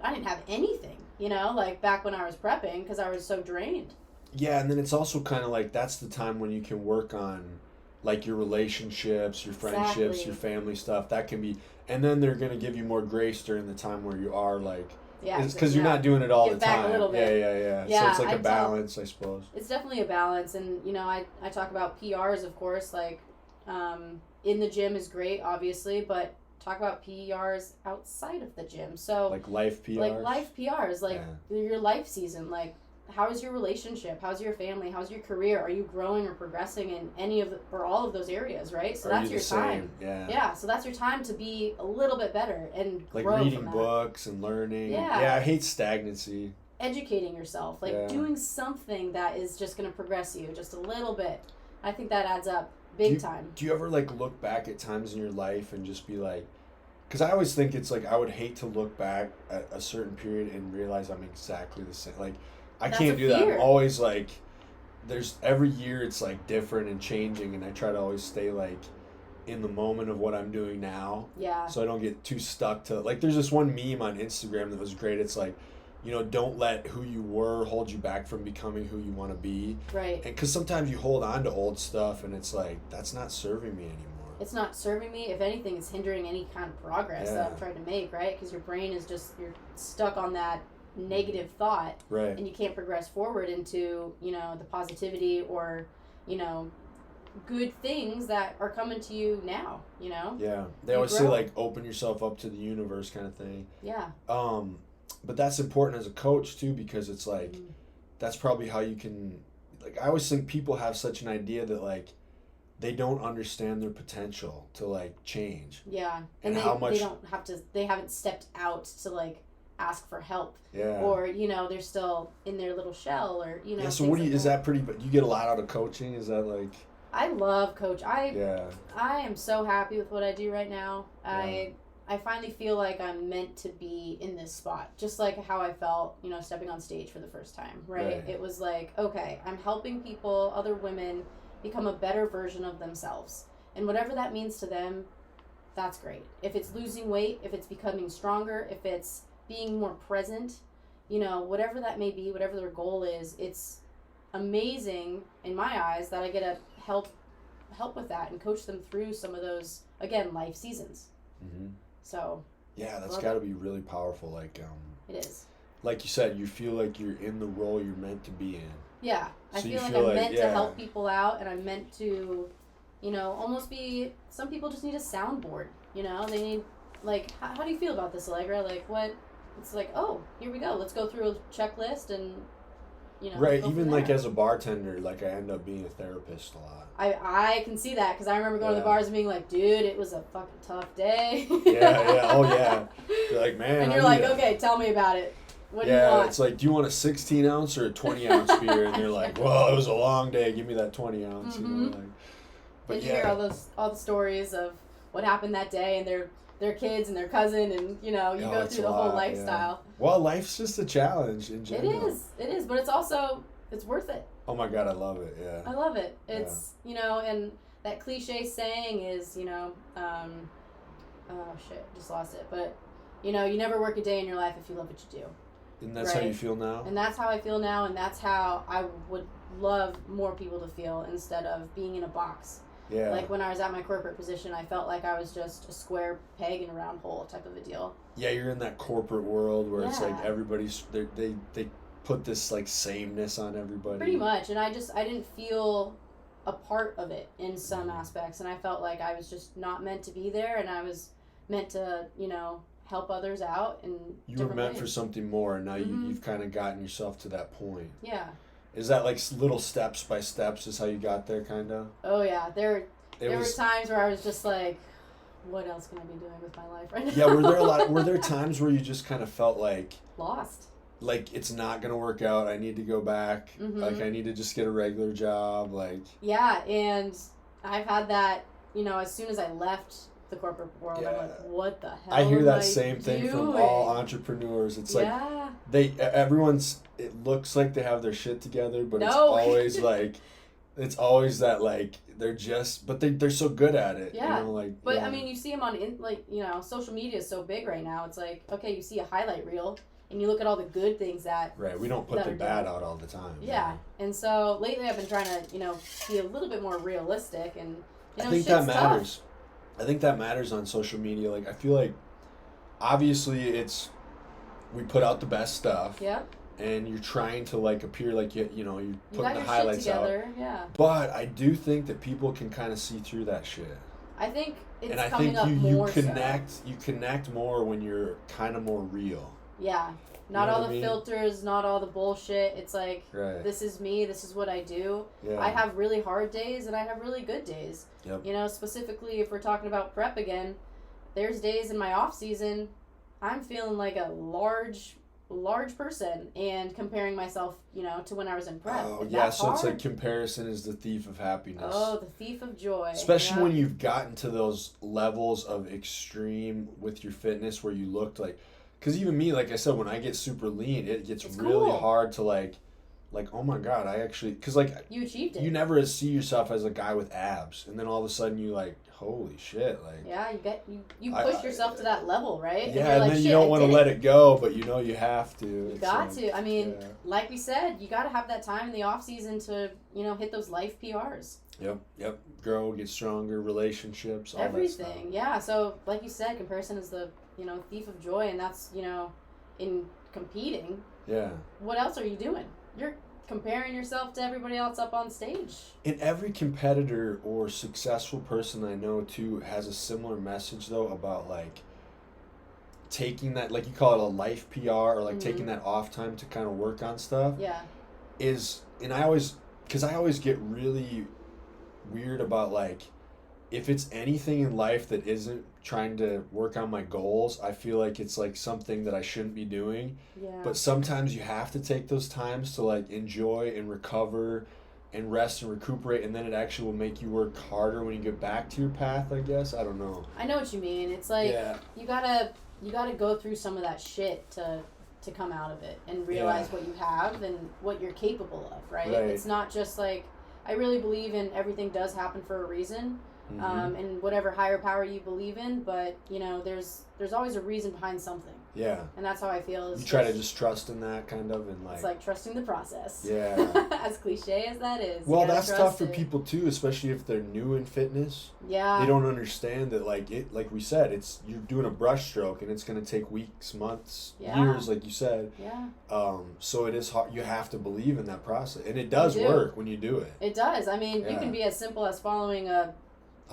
didn't have anything, you know, like back when I was prepping because I was so drained. Yeah, and then it's also kind of like that's the time when you can work on like your relationships, your friendships, your family stuff. That can be, and then they're going to give you more grace during the time where you are like, because you're not doing it all the time. A little bit. Yeah. So it's like a balance, I suppose. It's definitely a balance, and you know, I talk about PRs, of course, like in the gym is great, obviously, but talk about PRs outside of the gym. So like life PRs. Like life PRs, like your life season, like. How is your relationship? How's your family? How's your career? Are you growing or progressing in any of or all of those areas, right? So that's your time. Yeah, so that's your time to be a little bit better and like grow reading from that. books and learning. Yeah, I hate stagnancy. Educating yourself, like doing something that is just going to progress you just a little bit. I think that adds up big time. Do you ever like look back at times in your life and just be like, because I always think it's like I would hate to look back at a certain period and realize I'm exactly the same. Like, I can't do that. I'm always like, every year it's like different and changing, and I try to always stay like in the moment of what I'm doing now. Yeah. So I don't get too stuck to, like, there's this one meme on Instagram that was great. It's like, you know, don't let who you were hold you back from becoming who you want to be. Right. And because sometimes you hold on to old stuff and it's like, that's not serving me anymore. It's not serving me. If anything, it's hindering any kind of progress that I'm trying to make, right? Because your brain is just, you're stuck on that negative thought, right? And you can't progress forward into, you know, the positivity or, you know, good things that are coming to you now, you know. Yeah, they always say like open yourself up to the universe kind of thing. Yeah. But that's important as a coach too, because it's like that's probably how you can, like, I always think people have such an idea that like they don't understand their potential to like change. Yeah, and how much they haven't stepped out to like ask for help. Yeah. Or, you know, they're still in their little shell, or, you know. Yeah, so what do you, is that pretty, but you get a lot out of coaching? Is that like... I love coach. I am so happy with what I do right now. I finally feel like I'm meant to be in this spot. Just like how I felt, you know, stepping on stage for the first time, right? It was like, okay, I'm helping people, other women, become a better version of themselves. And whatever that means to them, that's great. If it's losing weight, if it's becoming stronger, if it's being more present, you know, whatever that may be, whatever their goal is, it's amazing in my eyes that I get to help with that and coach them through some of those, again, life seasons. Mm-hmm. So yeah, that's got to be really powerful. Like it is. Like you said, you feel like you're in the role you're meant to be in. Yeah, I feel like I'm meant to help people out, and I'm meant to, you know, almost be. Some people just need a soundboard. You know, they need, like, how do you feel about this, Allegra? Like, what? It's like, oh, here we go. Let's go through a checklist and, you know. Right. Even like as a bartender, like I end up being a therapist a lot. I can see that because I remember going to the bars and being like, dude, it was a fucking tough day. Yeah. Oh yeah. You're like, man. And you're like, okay, tell me about it. What do you want? It's like, do you want a 16 ounce or a 20 ounce beer? And they're like, well, it was a long day. Give me that 20 ounce. Mm-hmm. You know, like, but did you hear all the stories of what happened that day and their kids and their cousin, and you know, you go through the whole lifestyle. Yeah. Well, life's just a challenge in general. It is, but it's worth it. Oh my God, I love it. Yeah. I love it. It's you know, and that cliche saying is, you know, oh shit, just lost it. But you know, you never work a day in your life if you love what you do. And that's how you feel now? And that's how I feel now, and that's how I would love more people to feel instead of being in a box. Yeah. Like when I was at my corporate position, I felt like I was just a square peg in a round hole type of a deal. Yeah, you're in that corporate world where it's like everybody's, they put this like sameness on everybody. Pretty much, and I didn't feel a part of it in some aspects, and I felt like I was just not meant to be there, and I was meant to, you know, help others out in you were meant ways. for something more, and now you've kind of gotten yourself to that point. Yeah. Is that like little steps by steps is how you got there, kind of? Oh yeah, there were times where I was just like, what else can I be doing with my life right now? Yeah, were there times where you just kind of felt like lost? Like, it's not gonna work out, I need to go back, like I need to just get a regular job, like. Yeah, and I've had that, as soon as I left the corporate world, I'm like, what the hell I hear that am same I thing doing? from all entrepreneurs. It's like everyone's, it looks like they have their shit together, but it's always like, it's always that like they're so good at it. Yeah. But yeah. I mean, you see them on social media is so big right now. It's like, okay, you see a highlight reel and you look at all the good things that right. We don't put the bad out all the time. Yeah. And so lately I've been trying to be a little bit more realistic, and I think that matters. Tough. I think that matters on social media. Like, I feel like obviously we put out the best stuff. Yeah. And you're trying to like appear like you're putting the highlights shit together. Out. Yeah. But I do think that people can kind of see through that shit. I think it's and I coming think up more. You connect more when you're kind of more real. Yeah. Not all the filters, not all the bullshit. It's like, this is me, this is what I do. Yeah. I have really hard days and I have really good days. Yep. Specifically if we're talking about prep again, there's days in my off season I'm feeling like a large person and comparing myself, to when I was in prep. Oh, yeah, so it's like comparison is the thief of happiness. Oh, the thief of joy. Especially when you've gotten to those levels of extreme with your fitness where you looked like, because even me, like I said, when I get super lean, it gets really hard to like, oh my God, I actually, because like, you achieved it. You never see yourself as a guy with abs, and then all of a sudden you like, holy shit, like. Yeah, you push yourself to that level, right? Yeah, and then you don't want to let it go, but you have to. You got to. I mean, like we said, you got to have that time in the off season to, hit those life PRs. Yep. Grow, get stronger, relationships, all everything. That stuff. Yeah, so like you said, comparison is the, thief of joy, and that's, in competing. Yeah. What else are you doing? You're comparing yourself to everybody else up on stage. And every competitor or successful person I know too has a similar message though about like taking that, like you call it a life PR, or like taking that off time to kind of work on stuff. Yeah. And I always get really weird about like, if it's anything in life that isn't trying to work on my goals, I feel like it's like something that I shouldn't be doing. Yeah. But sometimes you have to take those times to like enjoy and recover and rest and recuperate, and then it actually will make you work harder when you get back to your path, I guess. I don't know. I know what you mean. It's like you gotta go through some of that shit to come out of it and realize what you have and what you're capable of, right? It's not just like, I really believe in everything does happen for a reason. And whatever higher power you believe in, but there's always a reason behind something. Yeah. And that's how I feel. You try to just trust in that kind of, and like. It's like trusting the process. Yeah. As cliche as that is. Well, that's tough for people too, especially if they're new in fitness. Yeah. They don't understand that, like we said, you're doing a brushstroke and it's gonna take weeks, months, years, like you said. Yeah. So it is hard. You have to believe in that process, and it does work when you do it. It does. I mean, you can be as simple as following a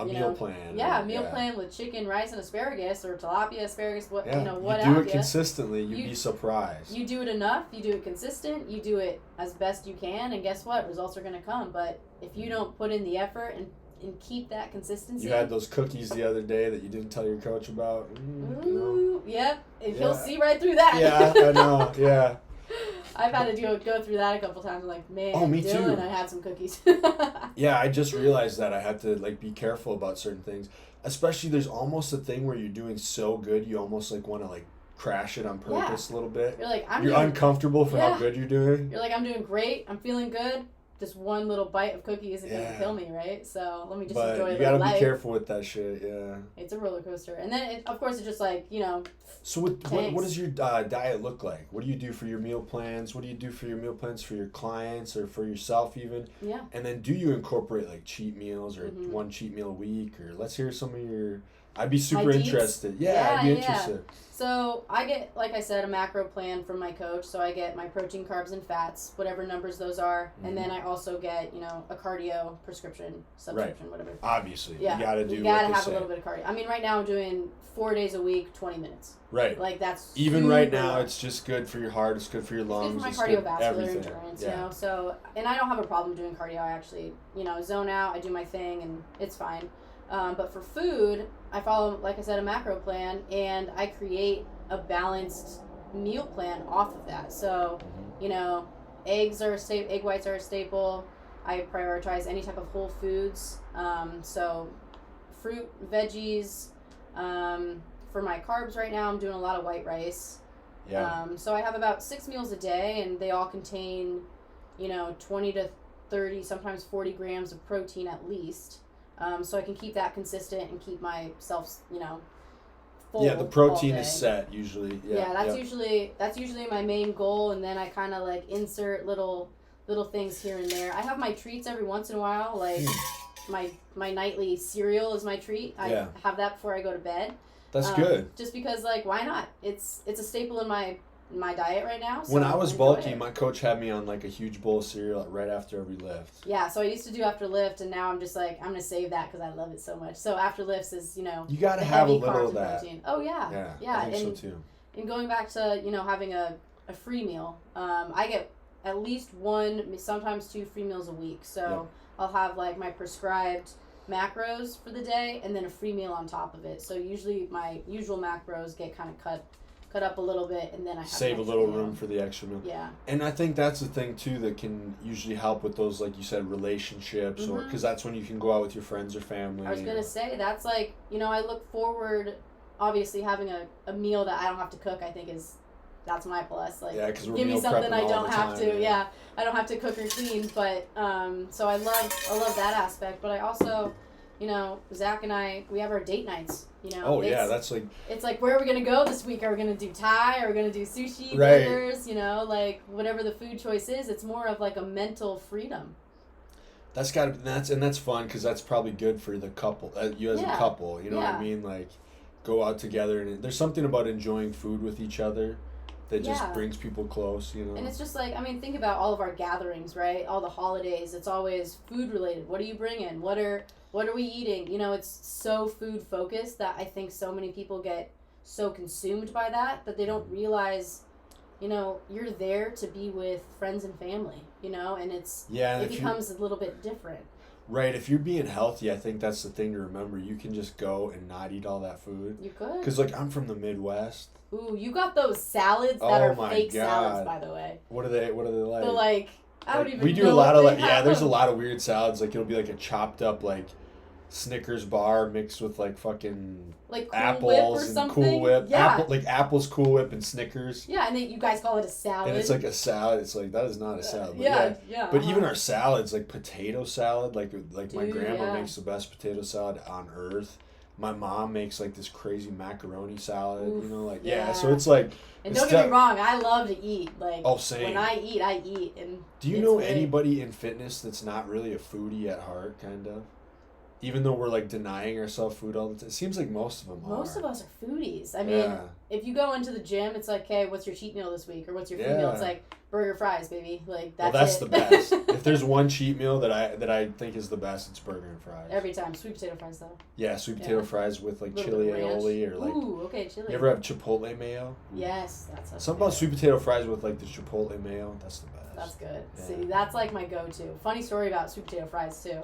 meal plan. Yeah, a meal plan with chicken, rice, and asparagus, or tilapia, asparagus, what you do it consistently, you'd be surprised. You do it enough, you do it consistent, you do it as best you can, and guess what? Results are going to come. But if you don't put in the effort and keep that consistency. You had those cookies the other day that you didn't tell your coach about. Yep. And he'll see right through that. Yeah, I know. Yeah. I've had to go through that a couple times. I'm like, man, Dylan, I had some cookies. Yeah, I just realized that I had to like be careful about certain things. Especially, there's almost a thing where you're doing so good, you almost like want to like crash it on purpose a little bit. You're like, you're uncomfortable for how good you're doing. You're like, I'm doing great. I'm feeling good. Just one little bite of cookie isn't going to kill me, right? So let me just enjoy life. You gotta be careful with that shit, yeah. It's a roller coaster. And then, of course, it's just like, So what does your diet look like? What do you do for your meal plans? What do you do for your meal plans for your clients or for yourself even? Yeah. And then do you incorporate like cheat meals or one cheat meal a week? Or let's hear some of your I'd be super interested. Yeah, I'd be interested. So I get, like I said, a macro plan from my coach. So I get my protein, carbs, and fats, whatever numbers those are, and then I also get a cardio prescription, subscription, whatever. Obviously, you gotta have a little bit of cardio. I mean, right now I'm doing 4 days a week, 20 minutes. Right. Like that's even right now. It's just good for your heart. It's good for your lungs. It's good for my cardiovascular endurance. So and I don't have a problem doing cardio. I actually zone out. I do my thing, and it's fine. But for food, I follow, like I said, a macro plan, and I create a balanced meal plan off of that. So, egg whites are a staple. I prioritize any type of whole foods. So, fruit, veggies. For my carbs right now, I'm doing a lot of white rice. Yeah. So I have about 6 meals a day, and they all contain, 20 to 30, sometimes 40 grams of protein at least. So I can keep that consistent and keep myself, full. Yeah, the protein is set usually. Yeah, that's usually my main goal, and then I kind of like insert little things here and there. I have my treats every once in a while, like my nightly cereal is my treat. I have that before I go to bed. That's good. Just because, like, why not? It's a staple in my diet right now. So when I was bulky, my coach had me on like a huge bowl of cereal right after every lift. Yeah, so I used to do after lift, and now I'm just like, I'm gonna save that because I love it so much. So after lifts is you gotta have a little of that. Protein. Oh yeah, I think so too. And going back to having a free meal, I get at least 1, sometimes 2 free meals a week. So I'll have like my prescribed macros for the day, and then a free meal on top of it. So usually my usual macros get kind of cut up a little bit, and then I have save a little room for the extra meal. Yeah. And I think that's the thing too that can usually help with those, like you said, relationships, or because that's when you can go out with your friends or family. I was gonna say that's like I look forward, obviously having a meal that I don't have to cook. I think that's my plus. Like, because give me something I don't have to. Yeah, I don't have to cook or clean. But so I love that aspect. But I also, Zach and I, we have our date nights. That's like, it's like, where are we gonna go this week? Are we gonna do Thai? Are we gonna do sushi? Burgers? Like whatever the food choice is. It's more of like a mental freedom. That's fun because that's probably good for the couple. You as a couple, what I mean? Like, go out together, and there's something about enjoying food with each other that just brings people close, And it's just like, I mean, think about all of our gatherings, right? All the holidays, it's always food related. What are you bringing? What are we eating? It's so food focused that I think so many people get so consumed by that they don't realize, you're there to be with friends and family, and it becomes a little bit different. Right, if you're being healthy, I think that's the thing to remember. You can just go and not eat all that food. You could. Because, like, I'm from the Midwest. Ooh, you got those salads that are fake salads, by the way. What are they like? They're like, I don't even know. We do a lot of, there's a lot of weird salads. Like, it'll be like a chopped up, like, Snickers bar mixed with like fucking like Cool apples Whip or and something. Cool Whip. Yeah. Like apples, Cool Whip, and Snickers. Yeah, and then you guys call it a salad. And it's like a salad. It's like, that is not a salad. Yeah. But even our salads, like potato salad, like my grandma makes the best potato salad on earth. My mom makes like this crazy macaroni salad. Oof, so it's like. And don't get me wrong, I love to eat. Like, same. When I eat. And do you know anybody in fitness that's not really a foodie at heart, kind of? Even though we're like denying ourselves food all the time, it seems like most of them are. Most of us are foodies. I mean, if you go into the gym, it's like, okay, what's your cheat meal this week, or what's your food meal? It's like burger, fries, baby. Like that's the best. If there's one cheat meal that I think is the best, it's burger and fries. Every time, sweet potato fries though. Yeah, sweet potato fries with like chili aioli or like. Ooh, okay, chili. You ever have chipotle mayo? Yes, that's something about sweet potato fries with like the chipotle mayo. That's the best. That's good. Yeah. See, that's like my go-to. Funny story about sweet potato fries too.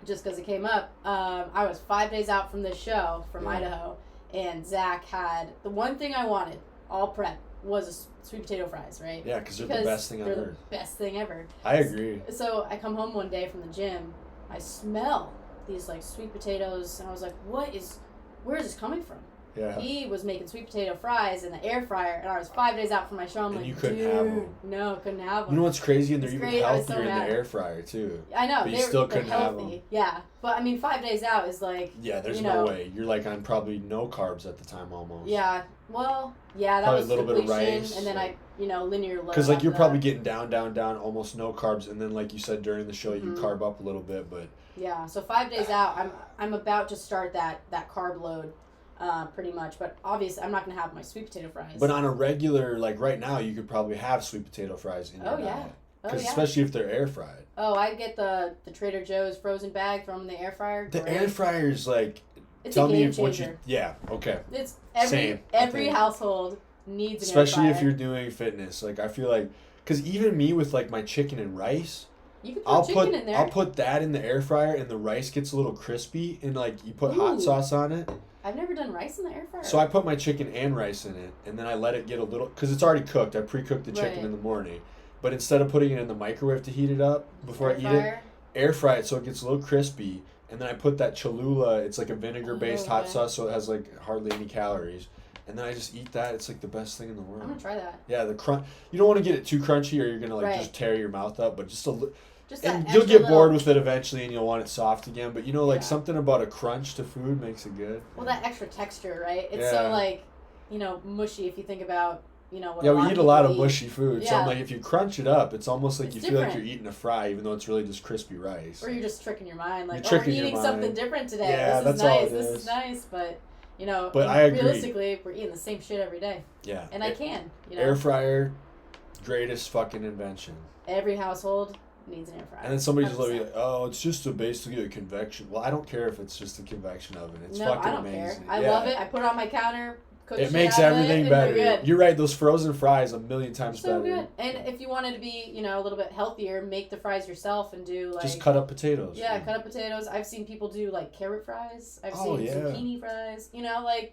Just because it came up, I was 5 days out from this show from Idaho, and Zach had the one thing I wanted, all prep, was sweet potato fries, right? Yeah, because they're the best thing ever. They're the best thing ever. I agree. So I come home one day from the gym, I smell these like sweet potatoes, and I was like, where is this coming from? Yeah. He was making sweet potato fries in the air fryer, and I was 5 days out from my show. I'm like, you couldn't have them. No, couldn't have them. You know what's crazy? And they're even healthier in the air fryer, too. I know. But you still couldn't have them. Yeah. But, I mean, 5 days out is like... Yeah, there's no way. You're, like, on probably no carbs at the time, almost. Yeah. Well, yeah, that probably was a little bit of rice. And then I, linear low. Because, like, you're probably getting down, almost no carbs. And then, like you said, during the show, you carb up a little bit. But Yeah, so 5 days out, I'm about to start that carb load, pretty much. But obviously, I'm not gonna have my sweet potato fries. But on a regular, like right now, you could probably have sweet potato fries in your diet. Oh yeah. Especially if they're air fried. Oh, I get the Trader Joe's frozen bag, throw them in the air fryer. The air fryer's like. It's tell a game me what changer. Yeah. Okay. It's Same. every household needs an especially air fryer. if you're doing fitness. Like I feel like, because even me with like my chicken and rice. You can put chicken in there. I'll put that in the air fryer, and the rice gets a little crispy, and like you put hot sauce on it. I've never done rice in the air fryer. So I put my chicken and rice in it, and then I let it get a little, because it's already cooked. I pre-cooked the chicken in the morning, but instead of putting it in the microwave to heat it up before I eat it, air fry it so it gets a little crispy, and then I put that Cholula. It's like a vinegar-based hot sauce, so it has like hardly any calories. And then I just eat that. It's like the best thing in the world. I'm gonna try that. Yeah, the crunch. You don't want to get it too crunchy, or you're gonna like just tear your mouth up. But just a little. And you'll get bored with it eventually, and you'll want it soft again. But you know, like something about a crunch to food makes it good. Well, that extra texture, right? It's so like, mushy if you think about, what we eat a lot of mushy food. Yeah. So I'm like, if you crunch it up, it's almost like you feel like you're eating a fry, even though it's really just crispy rice. Or you're just tricking your mind, like, we're eating something different today. Yeah, this is that's nice. all it This is. is nice, but I agree. Realistically, we're eating the same shit every day. Yeah. And I can. Air fryer, greatest fucking invention. Every household needs an air fryer. And then somebody just like, oh, it's just basically a convection. Well, I don't care if it's just a convection oven. It's fucking amazing. I love it. I put it on my counter. It makes everything better. You're right. Those frozen fries a million times better. So good. And if you wanted to be, a little bit healthier, make the fries yourself and do just cut up potatoes. Yeah, cut up potatoes. I've seen people do like carrot fries. I've seen zucchini fries.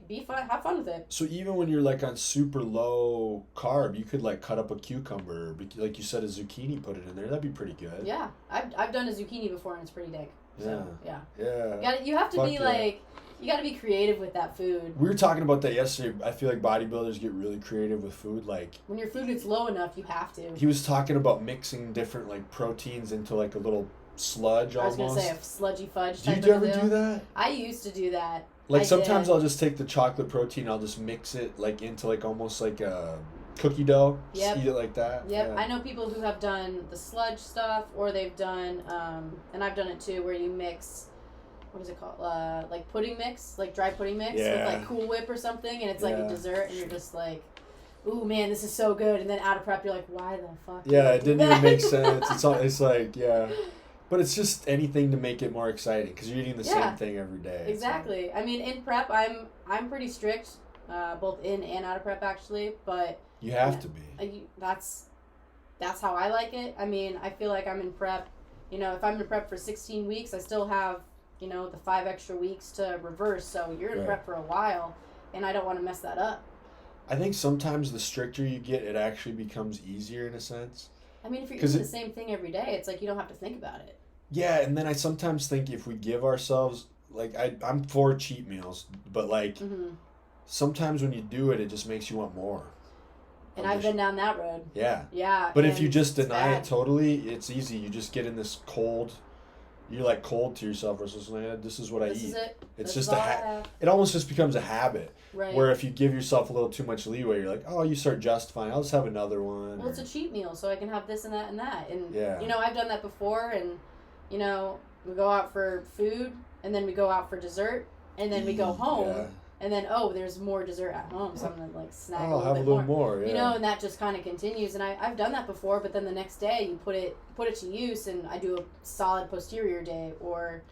Be fun, have fun with it. So even when you're like on super low carb, you could like cut up a cucumber, like you said, a zucchini, put it in there. That'd be pretty good. Yeah, I've done a zucchini before and it's pretty dank. So, yeah. You have to be like. You got to be creative with that food. We were talking about that yesterday. I feel like bodybuilders get really creative with food. Like when your food is low enough, you have to. He was talking about mixing different like proteins into like a little sludge almost. I was gonna say a sludgy fudge. Do you ever do that? I used to do that. Like sometimes I'll just take the chocolate protein. I'll just mix it like into like almost like a cookie dough. Yep. Just eat it like that. Yep. Yeah. I know people who have done the sludge stuff, or they've done, and I've done it too, where you mix. What is it called? Like pudding mix, like dry pudding mix with like Cool Whip or something, and it's like a dessert, and you're just like, "Ooh, man, this is so good!" And then out of prep, you're like, "Why the fuck?" Yeah, it didn't even make sense. It's like but it's just anything to make it more exciting because you're eating the same thing every day. Exactly. I mean, in prep, I'm pretty strict, both in and out of prep actually, but you have to be. That's how I like it. I mean, I feel like I'm in prep. If I'm in prep for 16 weeks, I still have. The 5 extra weeks to reverse, so you're in prep for a while, and I don't want to mess that up. I think sometimes the stricter you get, it actually becomes easier in a sense. I mean, if you're eating the same thing every day, it's like you don't have to think about it. Yeah, and then I sometimes think if we give ourselves, like, I'm for cheat meals, but, like, sometimes when you do it, it just makes you want more. And I've been down that road. Yeah. Yeah. But if you just deny it totally, it's easy. You just get in this cold... You're like cold to yourself versus like, this is what I eat. Is it. It's just it almost just becomes a habit. Right. Where if you give yourself a little too much leeway, you're like, oh, you start justifying. I'll just have another one. Well, it's a cheat meal, so I can have this and that and that. And yeah. I've done that before, and we go out for food, and then we go out for dessert, and then we go home. Yeah. And then, there's more dessert at home, so I'm going to, like, snag a little bit more. Yeah. And that just kind of continues. And I've done that before, but then the next day you put it to use, and I do a solid posterior day, or,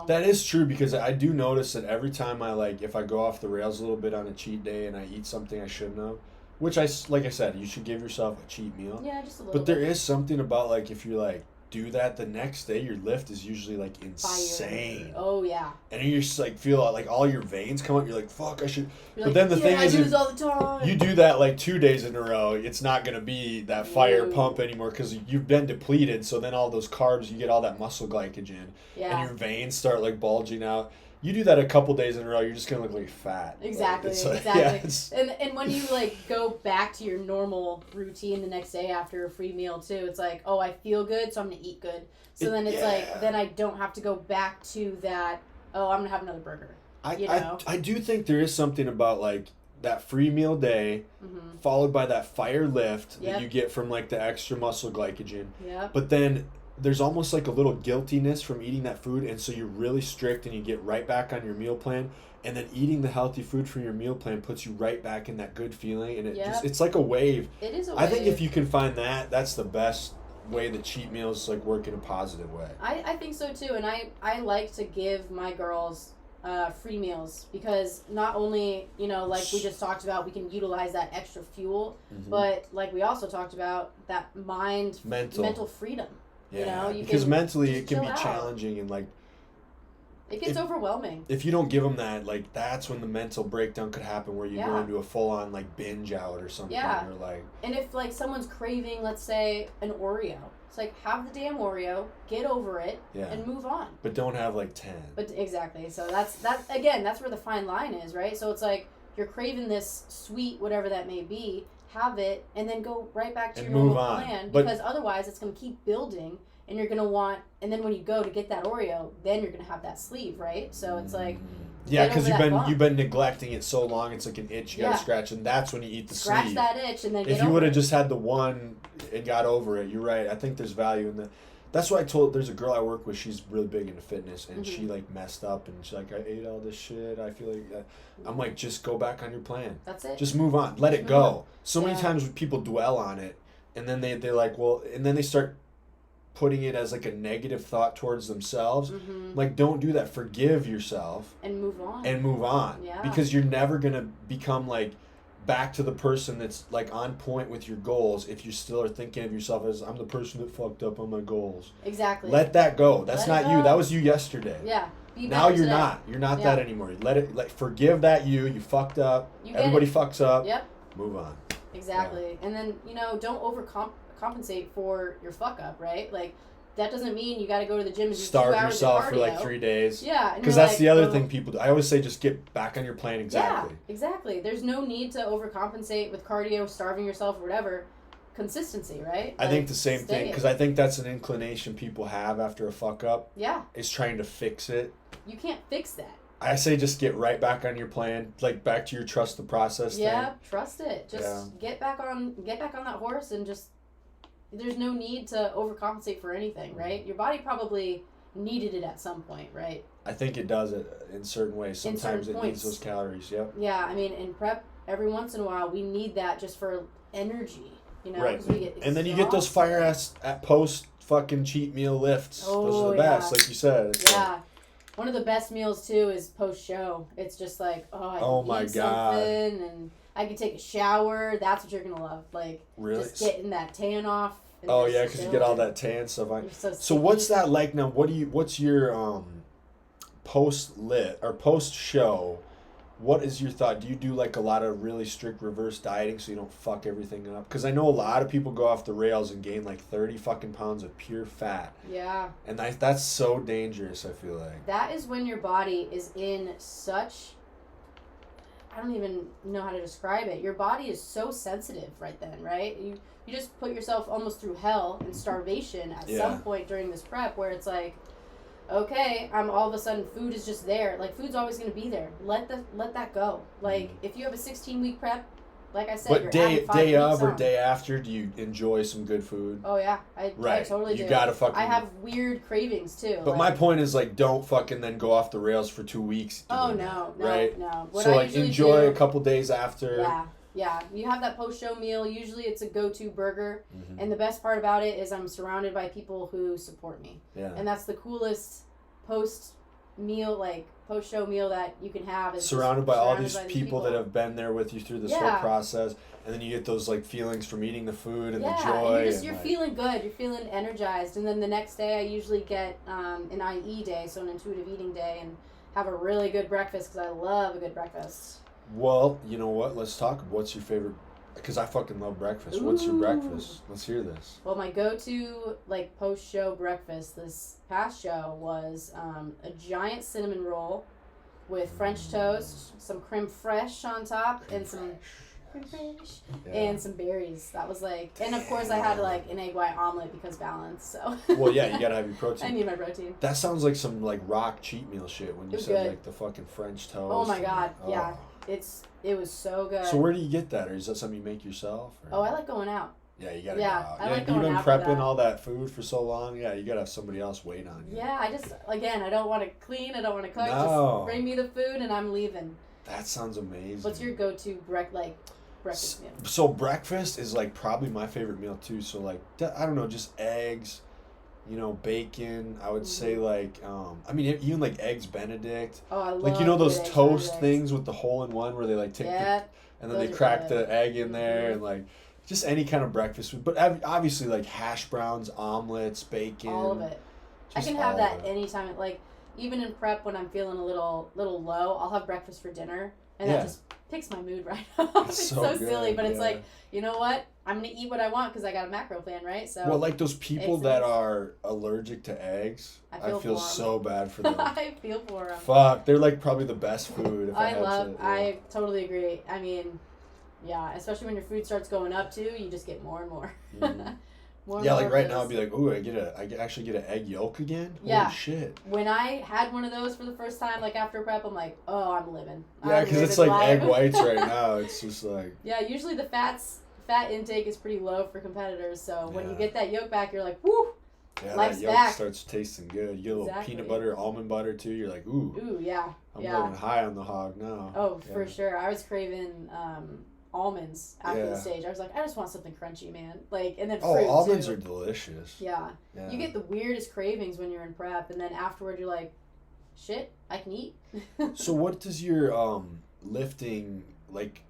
That is true, because I do notice that every time if I go off the rails a little bit on a cheat day and I eat something I shouldn't have, which like I said, you should give yourself a cheat meal. Yeah, just a little bit. But there is something about, like, if you, like, do that the next day, your lift is usually like insane. Oh yeah. And you just like feel like all your veins come up. You're like, fuck, I should. You're but then the thing I is, do this all the time. You do that like 2 days in a row, it's not gonna be that fire pump anymore because you've been depleted. So then all those carbs, you get all that muscle glycogen, and your veins start like bulging out. You do that a couple days in a row, you're just gonna look like fat. Exactly, exactly. Yeah, and when you like go back to your normal routine the next day after a free meal too, it's like, I feel good, so I'm gonna eat good. So then it's like, then I don't have to go back to that. I'm gonna have another burger. I do think there is something about like that free meal day, followed by that fire lift that you get from like the extra muscle glycogen. Yeah. But then there's almost like a little guiltiness from eating that food, and so you're really strict and you get right back on your meal plan, and then eating the healthy food from your meal plan puts you right back in that good feeling, and it's like a wave. It is a wave. I think if you can find that, that's the best way that cheat meals like work in a positive way. I think so too, and I like to give my girls free meals, because not only, like we just talked about, we can utilize that extra fuel, but like we also talked about that mental freedom. Yeah, because mentally it can be challenging, and like it gets overwhelming. If you don't give them that, like that's when the mental breakdown could happen, where you go into a full on like binge out or something. Yeah. Or like, and if like someone's craving, let's say, an Oreo, it's like, have the damn Oreo, get over it, and move on. But don't have like 10. But exactly. So that's where the fine line is, right? So it's like you're craving this sweet, whatever that may be, have it, and then go right back to your normal plan, because otherwise it's going to keep building, and you're going to want, and then when you go to get that Oreo, then you're going to have that sleeve, right? So it's like, because you've been neglecting it so long, it's like an itch you got to scratch, and that's when you eat the sleeve. Scratch that itch, and then if you would have just had the one and got over it, you're right. I think there's value in that. That's why there's a girl I work with, she's really big into fitness, and she like messed up, and she's like, I ate all this shit, I feel like that. I'm like, just go back on your plan. That's it. Just move on. Let it go. So many times people dwell on it, and then they're like, well, and then they start putting it as like a negative thought towards themselves. Like, don't do that. Forgive yourself. And move on. Yeah. Because you're never going to become like back to the person that's like on point with your goals if you still are thinking of yourself as, I'm the person that fucked up on my goals. Exactly. Let that go. That's not you. That was you yesterday. Yeah. Now you're not. You're not that anymore. Let it, like, forgive that you fucked up. Everybody fucks up. Yep. Move on. Exactly. Yeah. And then, don't overcompensate for your fuck up, right? Like, that doesn't mean you got to go to the gym and do 2 hours of cardio. Starve yourself for like 3 days. Yeah. Because that's the other thing people do. I always say just get back on your plan exactly. Yeah, exactly. There's no need to overcompensate with cardio, starving yourself, or whatever. Consistency, right? I think the same thing, because I think that's an inclination people have after a fuck up. Yeah. Is trying to fix it. You can't fix that. I say just get right back on your plan, like back to your trust the process thing. Trust it. Just get back on that horse, and just, there's no need to overcompensate for anything, right? Your body probably needed it at some point, right? I think it does it in certain ways. Sometimes it needs those calories, Yeah, I mean, in prep, every once in a while, we need that just for energy, Right. 'cause we get and then you get those fire ass at post fucking cheat meal lifts. Those are the best, like you said. Yeah. One of the best meals too is post show. It's just like, I can eat something, and I can take a shower. That's what you're gonna love. Like, just getting that tan off. Oh yeah, because you get all that tan stuff on. So what's that like now? What's your post lit or post show? What is your thought? Do you do like a lot of really strict reverse dieting so you don't fuck everything up? Because I know a lot of people go off the rails and gain like 30 fucking pounds of pure fat. Yeah. And that's so dangerous, I feel like. That is when your body is in such, I don't even know how to describe it. Your body is so sensitive right then, right? You just put yourself almost through hell and starvation at some point during this prep, where it's like, okay, I'm all of a sudden food is just there. Like, food's always going to be there. Let that go. Like, if you have a 16-week prep, like I said, but you're day of or day after, do you enjoy some good food? Oh yeah, I totally do. You gotta fucking. I have weird cravings too. But my point is, like, don't fucking then go off the rails for 2 weeks. No. What so like, enjoy a couple days after. Yeah, you have that post-show meal. Usually it's a go-to burger. And the best part about it is I'm surrounded by people who support me. Yeah. And that's the coolest post-meal, like, post-show meal that you can have. Is surrounded by all these people that have been there with you through this whole process. And then you get those, like, feelings from eating the food and the joy. And you're feeling good. You're feeling energized. And then the next day I usually get an IE day, so an intuitive eating day, and have a really good breakfast, because I love a good breakfast. Well, you know what? Let's talk. What's your favorite? Because I fucking love breakfast. What's your breakfast? Let's hear this. Well, my go-to, like, post-show breakfast this past show was a giant cinnamon roll with French toast, some creme fraiche on top, and some and some berries. That was like, and of course I had like an egg white omelet because balance. So. Well, yeah, you gotta have your protein. I need my protein. That sounds like some like rock cheat meal shit when you said like the fucking French toast. Oh my god, yeah. It was so good. So where do you get that, or is that something you make yourself? Or? Oh, I like going out. Yeah, you gotta Yeah, go out. I Yeah, like you've going been out for prepping that. all that food for so long. Yeah, you gotta have somebody else wait on you. Yeah, I don't want to clean, I don't want to cook. No. Just bring me the food and I'm leaving. That sounds amazing. What's your go-to breakfast meal? So breakfast is like probably my favorite meal too. So like I don't know, just eggs, bacon. I would say like I mean even like eggs Benedict. Oh, I love Like those good eggs toast Benedict. things with the hole in one where they like take Yeah, and then they those are crack good. the egg in there and like just any kind of breakfast food. But obviously like hash browns, omelets, bacon. All of it. I just can have all that of it. anytime. Like even in prep when I'm feeling a little low, I'll have breakfast for dinner, and Yeah. that just picks my mood right up. It's so good, silly, but it's yeah. like, you know what? I'm gonna eat what I want because I got a macro plan, right? So Well, like those people eggs that and- are allergic to eggs, I I feel feel for 'em. so bad for them. I feel for them. Fuck, they're like probably the best food. If I I totally agree. I mean, yeah, especially when your food starts going up too, you just get more and more. Mhm. More and Yeah, more like right of now I'd those. be like, ooh, I actually get an egg yolk again. Yeah. Holy shit. When I had one of those for the first time, like after prep, I'm like, oh, I'm living. Yeah, I'm because it's living like egg life. whites right now. It's just like. Yeah, usually the fat intake is pretty low for competitors, so when you Yeah. get that yolk back, you're like, woo, Yeah, life's that yolk back. starts tasting good. You get a little Exactly. peanut butter, almond butter too. You're like, ooh, ooh, yeah, I'm yeah. living high on the hog now. Oh, Yeah. for sure. I was craving almonds after Yeah. the stage. I was like, I just want something crunchy, man. Like, and then fruit Oh, almonds too. are delicious. Yeah. Yeah. You get the weirdest cravings when you're in prep, and then afterward you're like, shit, I can eat. So what does your lifting like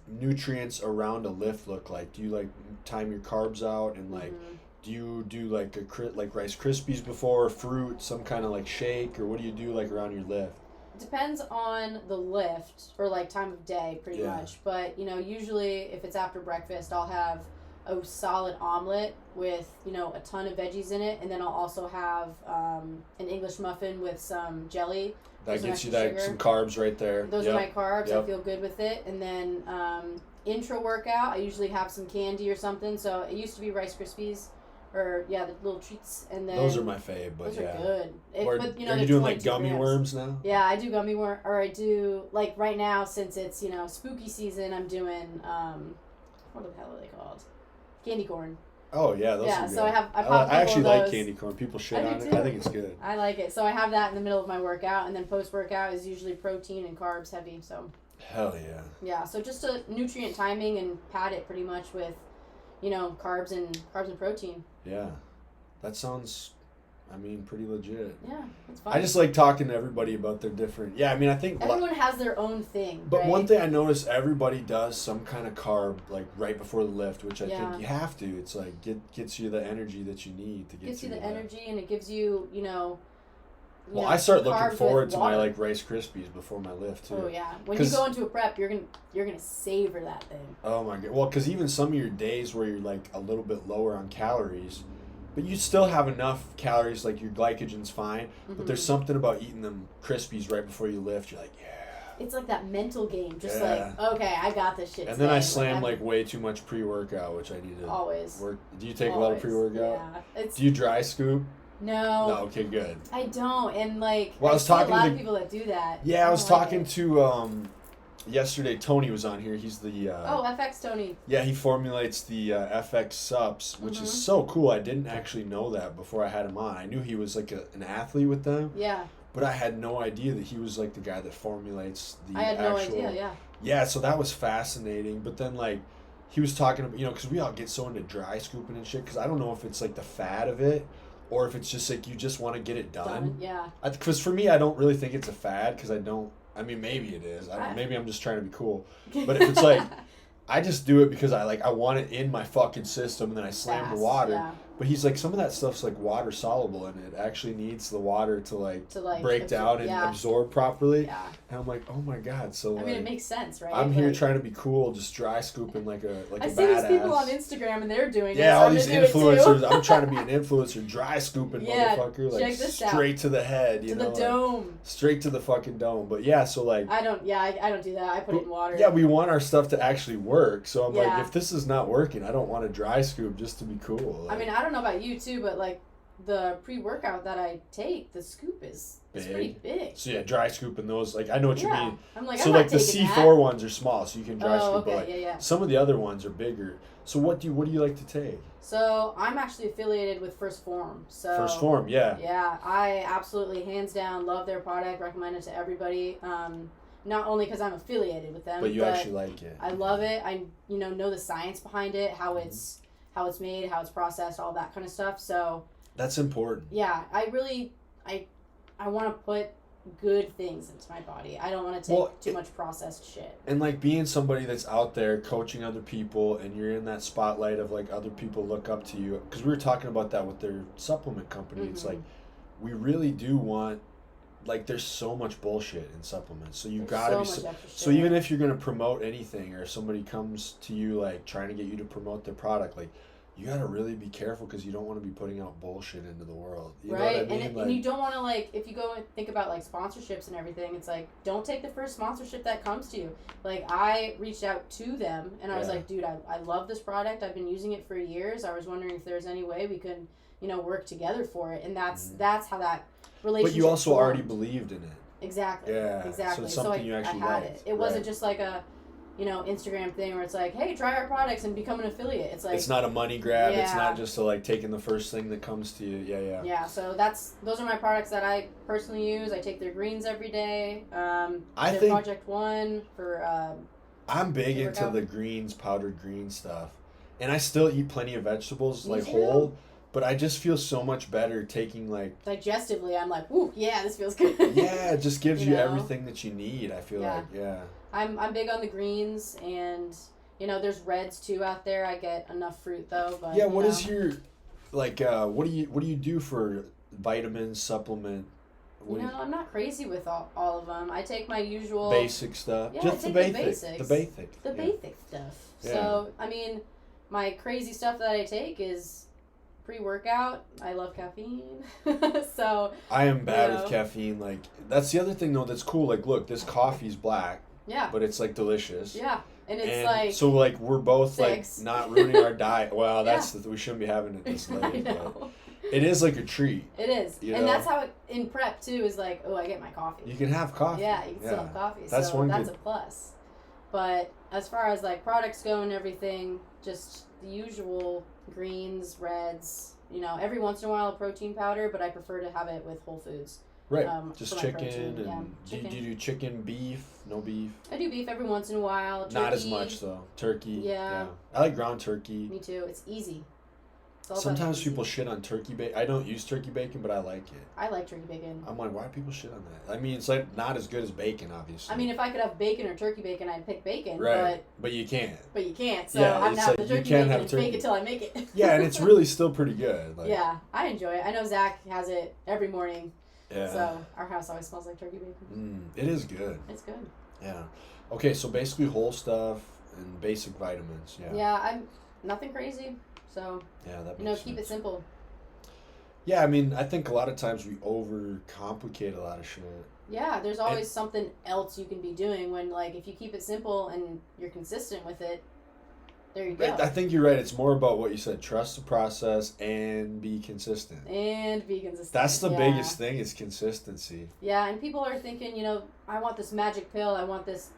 nutrients around a lift look like? Do you like time your carbs out and like Mhm. do you do like like Rice Krispies before fruit, some kind of like shake, or what do you do like around your lift? Depends on the lift or like time of day pretty Yeah. much, but usually if it's after breakfast I'll have a solid omelet with a ton of veggies in it, and then I'll also have an English muffin with some jelly. That Those are gets you extra that sugar. some carbs right there. Those Yep. are my carbs. I Yep. feel good with it. And then intra workout, I usually have some candy or something. So it used to be Rice Krispies, or the little treats. And then Those are my fave, but those yeah. are good. Or, but are they're you doing like 22 gummy grams. worms now? Yeah, I do gummy worm, or I do like right now since it's spooky season. I'm doing what the hell are they called? Candy corn. Oh yeah, those Yeah, are good. so I pop I actually a couple of like those. candy corn. People shit I do on it. too. I think it's good. I like it. So I have that in the middle of my workout, and then post workout is usually protein and carbs heavy. So. Hell yeah. Yeah, so just a nutrient timing and pad it pretty much with, carbs and protein. Yeah. That sounds pretty legit. Yeah, it's fun. I just like talking to everybody about their different. Yeah, I think. Everyone has their own thing. But right? one thing I noticed, everybody does some kind of carb like right before the lift, which I Yeah. think you have to. It's like gets you the energy that you need to get gives to you the the lift. energy, and it gives you, Well, I start looking carbs forward with to my water. like Rice Krispies before my lift too. Oh yeah, when you 'Cause- go into a prep, you're gonna savor that thing. Oh my god. Well, because even some of your days where you're like a little bit lower on calories, but you still have enough calories, like your glycogen's fine. But there's something about eating them Krispies right before you lift. You're like, yeah. It's like that mental game, just Yeah. like, okay, I got this shit. And then I today. slam I'm- like way too much pre-workout, which I need to always. work. Do you take a lot of Always. pre-workout? Yeah, it's Do you dry scoop? no, No. Okay, good. I don't, and like Well, I was see a talking lot to- of people that do that. Yeah, I was don't like talking it. to yesterday. Tony was on here. He's the Oh, FX Tony. yeah. He formulates the FX subs, which is so cool. I didn't actually know that before I had him on. I knew he was like an athlete with them, Yeah, but I had no idea that he was like the guy that formulates the I had no actual. idea. Yeah. Yeah, so that was fascinating. But then like he was talking about because we all get so into dry scooping and shit. Because I don't know if it's like the fad of it. Or if it's just like you just want to get it done. Yeah. Because for me, I don't really think it's a fad because I don't. Maybe it is. Maybe I'm just trying to be cool. But if it's like, I just do it because I want it in my fucking system, and then I slam Fast, the water. yeah. But he's like, some of that stuff's like water soluble, and it actually needs the water to like break absorb- down and yeah. absorb properly. Yeah. And I'm like, oh my god! So I like, mean, it makes sense, right? I'm here Like, trying to be cool, just dry scooping like a I a see these people on badass. Instagram and they're doing it. Yeah, so all I'm these gonna do it too. influencers. I'm trying to be an influencer, dry scooping Yeah, motherfucker, like check this out. straight to the head, you to know, the like, dome. straight to the fucking dome. But yeah, so like. I don't do that. I put it in water. Yeah, we want our stuff to actually work. So I'm Yeah. like, if this is not working, I don't want to dry scoop just to be cool. I mean, I don't know about you too, but like the pre-workout that I take, the scoop is big. It's pretty big. So yeah, dry scoop and those, like, I know what you mean. I'm like, so I'm like not the taking C4 that. ones are small, so you can dry scoop. Okay, But like, yeah. some of the other ones are bigger. So what do you like to take? So I'm actually affiliated with First Form. So First Form, yeah. Yeah, I absolutely, hands down, love their product. Recommend it to everybody. Not only because I'm affiliated with them, But you actually like it. I love it. I know the science behind it, how it's made, how it's processed, all that kind of stuff. So that's important. Yeah, I want to put good things into my body. I don't want to take too much processed shit. And like being somebody that's out there coaching other people, and you're in that spotlight of like other people look up to you, because we were talking about that with their supplement company. It's like we really do want, like, there's so much bullshit in supplements, so you gotta be so even if you're gonna promote anything, or somebody comes to you like trying to get you to promote their product, like, you gotta really be careful, because you don't want to be putting out bullshit into the world. You know what I mean? And you don't want to, like, if you go and think about like sponsorships and everything, it's like, don't take the first sponsorship that comes to you. Like, I reached out to them and I was like, dude, I love this product. I've been using it for years. I was wondering if there's any way we could, work together for it. And that's how that relationship. But you also formed. already believed in it. Exactly. Yeah. Exactly. So it's something you actually I had liked. it. It wasn't just like a Instagram thing where it's like, hey, try our products and become an affiliate. It's like, it's not a money grab. Yeah. It's not just like taking the first thing that comes to you. Yeah. Yeah. So those are my products that I personally use. I take their greens every day. I think Project One for. I'm big into the greens, powdered green stuff, and I still eat plenty of vegetables, like whole. But I just feel so much better taking, like... Digestively, I'm like, ooh, yeah, this feels good. Yeah, it just gives you everything that you need, I feel like, I'm big on the greens, and, there's reds, too, out there. I get enough fruit, though, but, yeah, what is your... Like, what do you do for vitamins, supplement? I'm not crazy with all of them. I take my usual... Basic stuff? Yeah, just I take the basics. The basic stuff. Yeah. So, I mean, my crazy stuff that I take is... pre-workout. I love caffeine. So I am bad with caffeine. Like, that's the other thing though that's cool. Like, look, this coffee's black. Yeah. But it's like delicious. Yeah. And it's like, so like we're both 6. Like not ruining our diet. Well, that's we shouldn't be having it this late. I know. It is like a treat. It is. And that's how it in prep too is like, oh, I get my coffee. You can have coffee. Yeah, you can still have coffee. That's that's a plus. But as far as like products go and everything, just the usual greens, reds, every once in a while a protein powder, but I prefer to have it with whole foods. Right. Just chicken and chicken. Do you do chicken, beef, no beef? I do beef every once in a while. Turkey. Not as much though. Turkey. Yeah. I like ground turkey. Me too. It's easy. Sometimes people shit on turkey bacon. I don't use turkey bacon, but I like it. I like turkey bacon. I'm like, why do people shit on that? I mean, it's like not as good as bacon, obviously. I mean, if I could have bacon or turkey bacon, I'd pick bacon. Right. But you can't. But you can't. So I'm not the turkey bacon and bake it till I make it. Yeah, and it's really still pretty good. Like, yeah, I enjoy it. I know Zach has it every morning. Yeah. So our house always smells like turkey bacon. It is good. It's good. Yeah. Okay, so basically whole stuff and basic vitamins. Yeah. Yeah, I'm nothing crazy. So yeah, that makes keep sense. it simple. Yeah, I mean, I think a lot of times we overcomplicate a lot of shit. Yeah, there's always something else you can be doing when, like, if you keep it simple and you're consistent with it, there you go. I think you're right. It's more about what you said. Trust the process and be consistent. That's the biggest thing is consistency. Yeah, and people are thinking, I want this magic pill. I want this,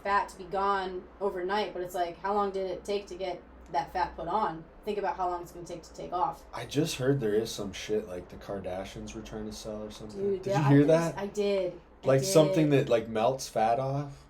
fat to be gone overnight. But it's like, how long did it take to get that fat put on? Think about how long it's going to take off. I just heard there is some shit like the Kardashians were trying to sell or something. Dude, did you hear that? I did. Something that like melts fat off?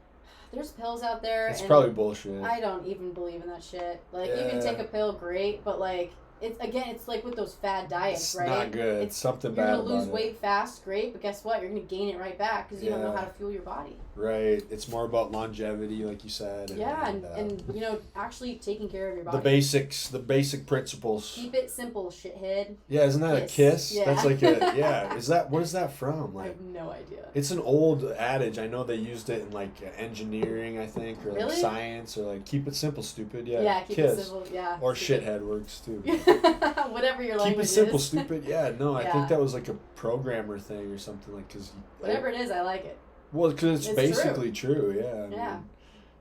There's pills out there. It's probably bullshit. I don't even believe in that shit. Like, you can take a pill, great, but like, it's like with those fad diets, right? It's not good. It's something bad about it. You're going to lose weight fast, great, but guess what? You're going to gain it right back because you don't know how to fuel your body. Right. It's more about longevity, like you said. And actually taking care of your body. The basic principles. Keep it simple, shithead. Yeah, isn't that a kiss? Yeah. That's like what is that from? Like, I have no idea. It's an old adage. I know they used it in like engineering, I think, or like science, or like keep it simple, stupid. Yeah. Yeah, keep it simple. Yeah. Or shithead works too. Whatever your language is. Keep it simple, stupid. Yeah, no, I think that was like a programmer thing or something, like, because whatever it is, I like it. Well, because it's basically true. Yeah. I mean,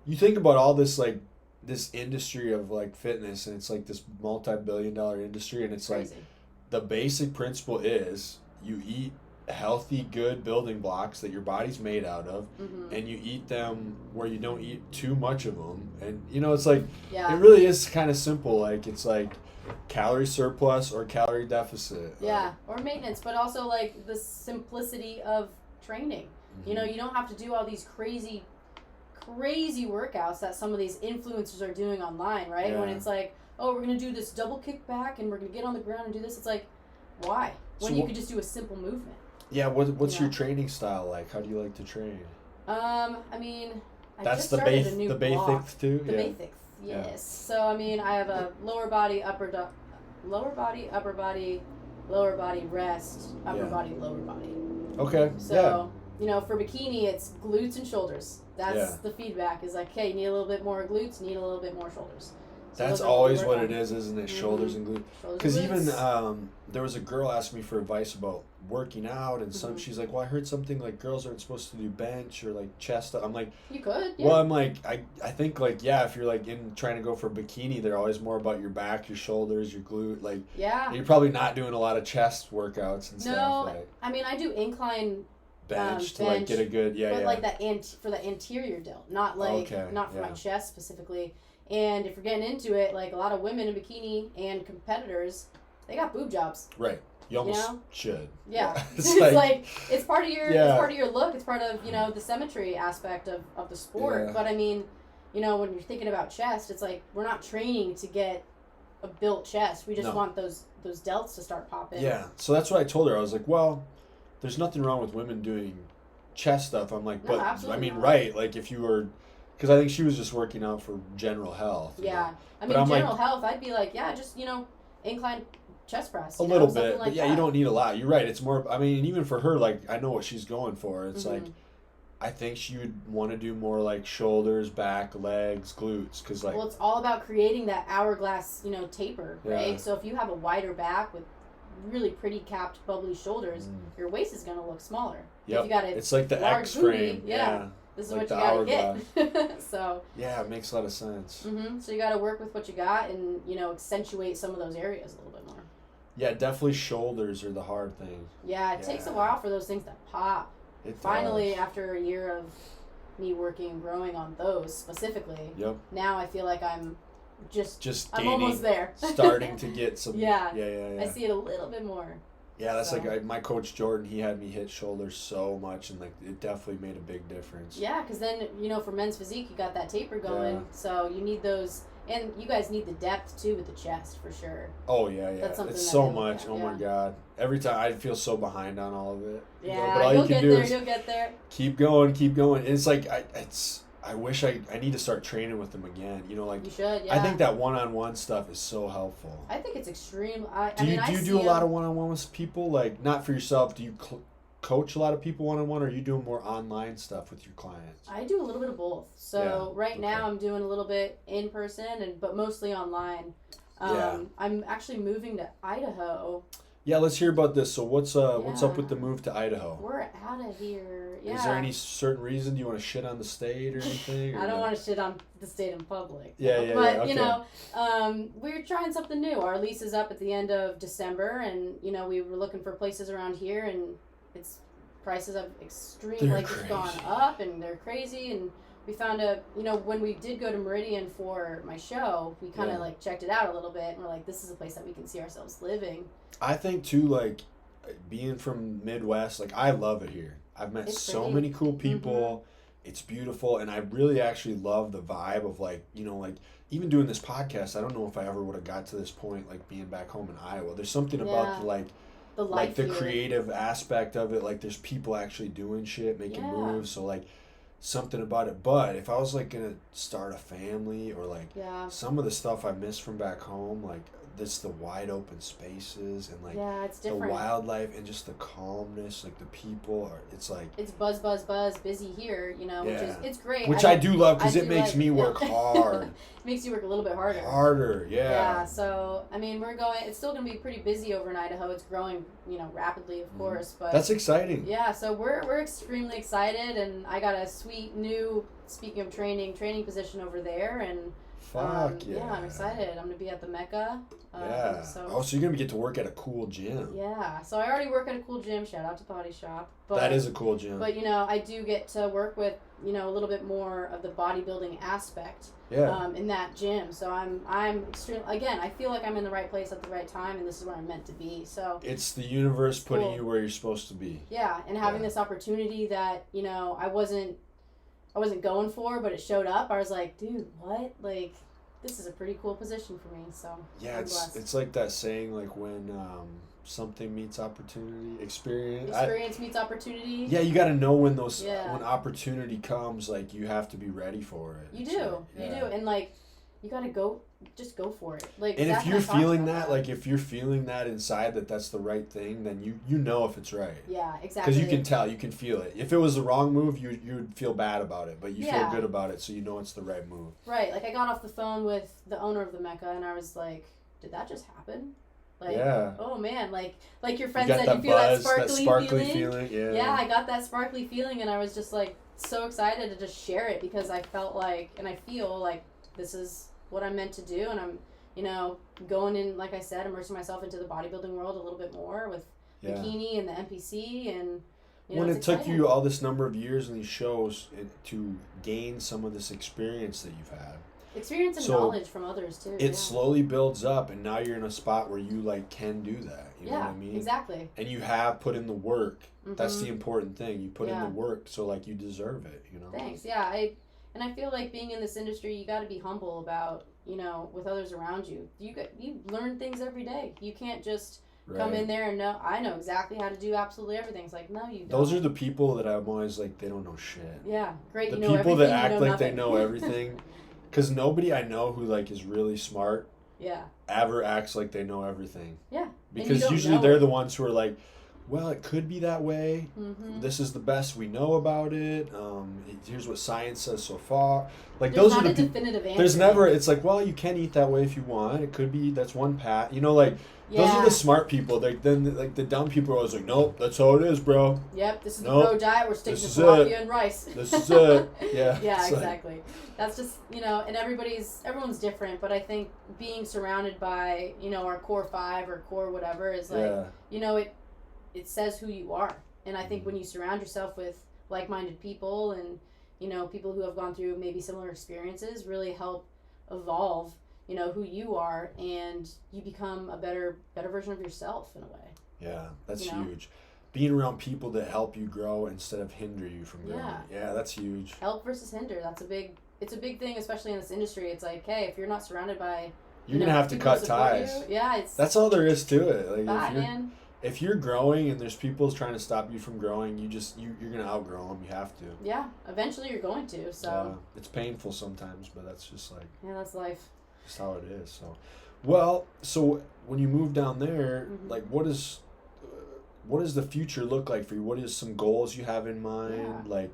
you think about all this like this industry of like fitness, and it's like this multi-billion-dollar industry, and it's crazy. Like the basic principle is you eat healthy, good building blocks that your body's made out of, Mm-hmm. and you eat them where you don't eat too much of them. And, it's like, Yeah. it really is kind of simple. Like, it's like calorie surplus or calorie deficit. Yeah, or maintenance, but also like the simplicity of training. Mm-hmm. You don't have to do all these crazy workouts that some of these influencers are doing online, right? Yeah. When it's like, oh, we're going to do this double kick back and we're going to get on the ground and do this. It's like, why? When you could just do a simple movement. Yeah, what's your training style like? How do you like to train? I mean, That's just started a new the block. basics too? The basics, yes. Yeah. So, I mean, I have a lower body, upper body, lower body, rest, upper body, lower body. Okay, So, for bikini, it's glutes and shoulders. That's the feedback is like, hey, you need a little bit more glutes, you need a little bit more shoulders. So that's always what it is, isn't it? Shoulders and glutes. Because even there was a girl asked me for advice about working out, and she's like, well, I heard something like girls aren't supposed to do bench or like chest. I'm like, you could. Yeah. Well, I'm like, I think like, if you're like trying to go for bikini, they're always more about your back, your shoulders, your glute. Like, you're probably not doing a lot of chest workouts and stuff. No, I mean, I do incline bench to like get a good but like that for the anterior delt, not like not for my chest specifically. And if you're getting into it, like a lot of women in bikini and competitors, they got boob jobs. Right. You almost should. Yeah. It's like it's part of your it's part of your look. It's part of the symmetry aspect of the sport. Yeah. But I mean, when you're thinking about chest, it's like we're not training to get a built chest. We just want those delts to start popping. Yeah. So that's what I told her. I was like, well, there's nothing wrong with women doing chest stuff. I'm like, but I mean, right? Like if you were. Because I think she was just working out for general health. Yeah. I mean, general health, I'd be like, just, incline chest press. A little bit. But you don't need a lot. You're right. It's more, I mean, even for her, like, I know what she's going for. It's like, I think she would want to do more like shoulders, back, legs, glutes. Cause like, well, it's all about creating that hourglass, taper, right? Yeah. So if you have a wider back with really pretty capped, bubbly shoulders, your waist is going to look smaller. Yep. If you got it's like the X frame. Yeah. This is like what you gotta get. So. Yeah, it makes a lot of sense. So you gotta work with what you got and accentuate some of those areas a little bit more. Yeah, definitely shoulders are the hard thing. Yeah, it takes a while for those things to pop. Finally, after a year of me working and growing on those specifically. Yep. Now I feel like I'm just gaining, I'm almost there. Starting to get some. Yeah. I see it a little bit more. Yeah, that's like my coach Jordan. He had me hit shoulders so much, and like it definitely made a big difference. Yeah, because then for men's physique, you got that taper going, so you need those, and you guys need the depth too with the chest for sure. Oh yeah. That's something it's so much. Oh my god! Every time I feel so behind on all of it. Yeah, but all you'll get there. You'll get there. Keep going. It's like I wish I need to start training with them again. Like you should. Yeah. I think that one-on-one stuff is so helpful. I think it's extreme. Do you do a lot of one-on-one with people? Like not for yourself. Do you coach a lot of people one-on-one, or are you doing more online stuff with your clients? I do a little bit of both. So now I'm doing a little bit in person but mostly online. I'm actually moving to Idaho. Yeah, let's hear about this. So what's up with the move to Idaho? We're out of here. Yeah. Is there any certain reason? Do you want to shit on the state or anything? I don't want to shit on the state in public. Yeah. But, okay. We're trying something new. Our lease is up at the end of December, and, we were looking for places around here, and prices have just gone up, and they're crazy, and we found when we did go to Meridian for my show, we kind of checked it out a little bit, and we're like, this is a place that we can see ourselves living. I think too, like being from Midwest, like I love it here. I've met so many cool people. It's beautiful, and I really actually love the vibe of like even doing this podcast. I don't know if I ever would have got to this point like being back home in Iowa. There's something about the creative aspect of it. Like there's people actually doing shit, making moves. So like something about it. But if I was like gonna start a family or like some of the stuff I miss from back home, like the wide open spaces and like it's different. The wildlife and just the calmness, like the people it's like it's buzz busy here, which is it's great. Which I do love because it makes me work hard. It makes you work a little bit harder. Yeah. So I mean, it's still gonna be pretty busy over in Idaho. It's growing, rapidly, of course. But that's exciting. Yeah. So we're extremely excited, and I got a sweet new, speaking of training position over there, and Fuck yeah. Yeah, I'm excited. I'm going to be at the Mecca. Yeah. So you're going to get to work at a cool gym. Yeah. So I already work at a cool gym. Shout out to Body Shop. But, that is a cool gym. But, I do get to work with, a little bit more of the bodybuilding aspect. Yeah. In that gym. So I'm extremely, again, I feel like I'm in the right place at the right time, and this is where I'm meant to be. So it's the universe putting you where you're supposed to be. Yeah, and having this opportunity that, I wasn't going for, but it showed up. I was like, dude, what? Like, this is a pretty cool position for me. So yeah, it's like that saying, like when something meets opportunity, experience meets opportunity. Yeah, you got to know when when opportunity comes, like you have to be ready for it. You do, and like you got to just go for it. Like, and if you're feeling that, like if you're feeling that inside that's the right thing, then you know if it's right. Yeah, exactly. Because you can tell, you can feel it. If it was the wrong move, you'd feel bad about it, but you feel good about it, so you know it's the right move. Right. Like I got off the phone with the owner of the Mecca, and I was like, did that just happen? Like, oh man, like your friend said, you feel buzz, that sparkly feeling. Yeah, I got that sparkly feeling, and I was just like so excited to just share it because I felt like, and I feel like this is what I'm meant to do, and I'm, going in, like I said, immersing myself into the bodybuilding world a little bit more with Bikini and the NPC, and when it took you all this number of years in these shows to gain some of this experience that you've had. Experience and knowledge from others too. It slowly builds up, and now you're in a spot where you can do that. You know what I mean? Exactly. And you have put in the work. Mm-hmm. That's the important thing. You put in the work, so you deserve it. Thanks. Yeah, I feel like being in this industry, you got to be humble about with others around you. You learn things every day. You can't just come in there and I know exactly how to do absolutely everything. It's like, no, you don't. Those are the people that I'm always like, they don't know shit. Yeah, great. The people that act like they know everything. Because nobody I know who is really smart ever acts like they know everything. Yeah. Because usually they're the ones who are like, well, it could be that way. Mm-hmm. This is the best we know about it. Here's what science says so far. Like there's those are the definitive answer. There's never. It's like, well, you can eat that way if you want. It could be that's one path. Those are the smart people. Then the dumb people are always like, nope, that's how it is, bro. Yep, this is the bro diet. We're sticking to tilapia and rice. This is it. Yeah. Yeah, exactly. That's just and everyone's different. But I think being surrounded by our core 5 or core whatever is it says who you are. And I think when you surround yourself with like-minded people and people who have gone through maybe similar experiences, really help evolve who you are, and you become a better version of yourself in a way. Yeah, that's huge. Being around people that help you grow instead of hinder you from growing. Yeah, that's huge. Help versus hinder. It's a big thing, especially in this industry. It's like, hey, if you're not surrounded by you're gonna have to cut ties. That's all there is to it. If you're growing and there's people trying to stop you from growing, you're gonna outgrow them. You have to. Yeah, eventually you're going to. So it's painful sometimes, but that's just that's life. Just how it is. So when you move down there, what does the future look like for you? What is some goals you have in mind? Yeah.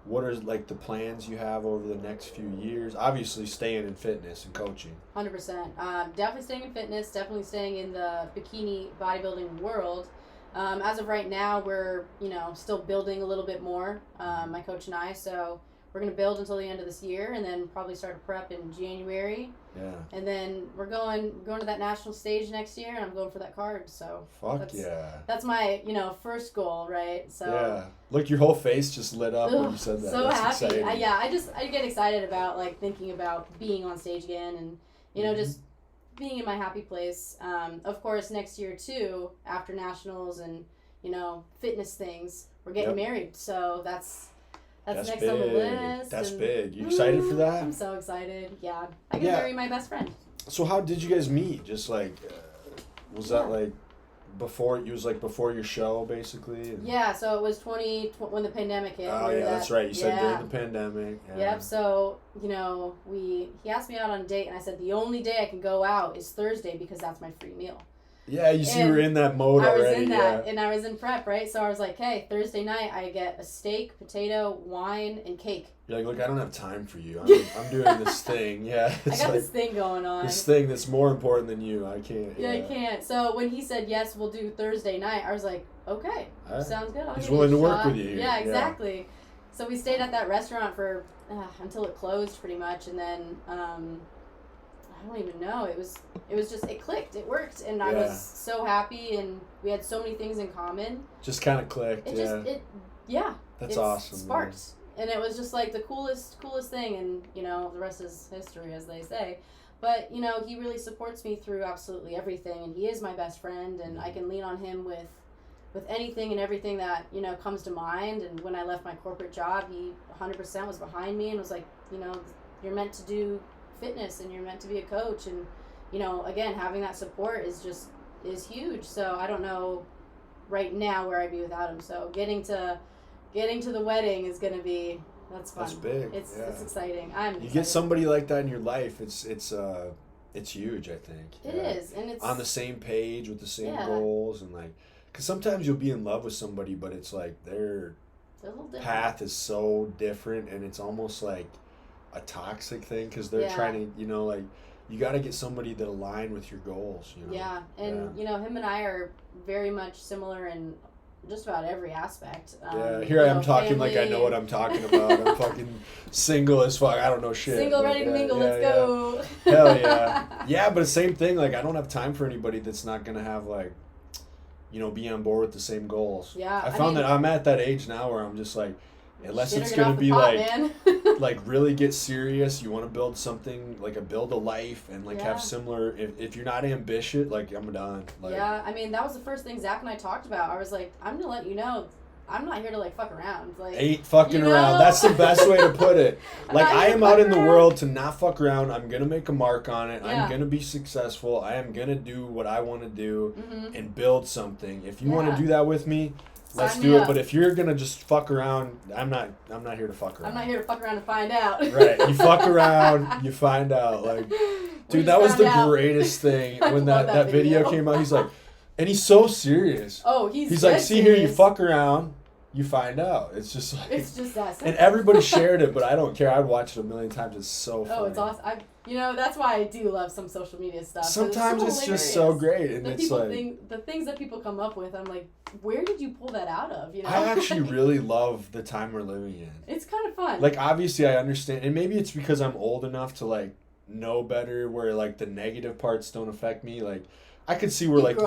What are the plans you have over the next few years? Obviously, staying in fitness and coaching. 100%. Definitely staying in fitness. Definitely staying in the bikini bodybuilding world. As of right now, we're still building a little bit more. My coach and I. So we're gonna build until the end of this year, and then probably start a prep in January. Yeah. And then we're going to that national stage next year, and I'm going for that card. So that's my first goal, right? So yeah. Look, your whole face just lit up when you said that. So that's happy. I get excited about thinking about being on stage again, and just being in my happy place. Of course, next year too, after nationals and fitness things, we're getting married. So that's next big. On the list. That's big. You excited for that? I'm so excited. Yeah. I can marry my best friend. So how did you guys meet? Just was that before your show basically? Yeah, so it was when the pandemic hit. Oh yeah, that's right. You said during the pandemic. Yeah. Yep. So, he asked me out on a date, and I said the only day I can go out is Thursday because that's my free meal. Yeah, you were in that mode already. I was in that, and I was in prep, right? So I was like, hey, Thursday night I get a steak, potato, wine, and cake. You're like, look, I don't have time for you. I'm doing this thing. Yeah. I got this thing going on. This thing that's more important than you. I can't. Yeah, I can't. So when he said, yes, we'll do Thursday night, I was like, okay, sounds good. He's willing to work with you. Yeah, exactly. Yeah. So we stayed at that restaurant for until it closed pretty much, and then I don't even know. It was just, it clicked. It worked. And I Yeah. was so happy, and we had so many things in common. Just kind of clicked. That's awesome. Sparked. Man. And it was just like the coolest thing. And, you know, the rest is history, as they say. But, you know, he really supports me through absolutely everything. And he is my best friend. And I can lean on him with anything and everything that, you know, comes to mind. And when I left my corporate job, he 100% was behind me and was like, you know, you're meant to do fitness and you're meant to be a coach. And, you know, again, having that support is huge. So I don't know right now where I'd be without him. So getting to the wedding is going to be, that's fun. That's big. It's yeah. exciting. You get somebody like that in your life, it's huge, I think. It is. And it's on the same page with the same Yeah. goals, and like, because sometimes you'll be in love with somebody, but it's like their a little different. path is so different, and it's almost like a toxic thing because they're Yeah. trying to, you know, like, you got to get somebody that align with your goals, you know. Yeah, and you know, him and I are very much similar in just about every aspect. Here I am talking like I know what I'm talking about. I'm fucking single as fuck. I don't know shit. Single, ready to mingle. Let's go. Hell yeah. Yeah, but same thing. Like, I don't have time for anybody that's not gonna have, like, you know, be on board with the same goals. Yeah, I found that I'm at that age now where I'm just like, unless it's gonna be pot, like like really get serious, you want to build something, like build a life and like have similar, if you're not ambitious, like, I'm done. Like, yeah, I mean, that was the first thing Zach and I talked about. I was like, I'm gonna let you know, I'm not here to like fuck around. Like, ain't fucking around. That's the best way to put it. Like, I am out in the world to not fuck around. I'm gonna make a mark on it. I'm gonna be successful. I am gonna do what I want to do and build something. If you want to do that with me, let's do it. But if you're gonna just fuck around, I'm not here to fuck around. I'm not here to fuck around and find out. Right. You fuck around, you find out. Like, dude, that was the greatest thing when that video came out. He's like, and he's so serious. Oh, he's like, see here, you serious. fuck around, you find out. It's just like, it's just that simple. And everybody shared it, but I don't care. I'd watch it a million times. It's so funny. Oh, it's awesome. You know, that's why I do love some social media stuff. Sometimes it's just so great, and it's like the things that people come up with. I'm like, where did you pull that out of? You know, I actually really love the time we're living in. It's kind of fun. Like, obviously, I understand, and maybe it's because I'm old enough to like know better, where like the negative parts don't affect me. Like, I could see where like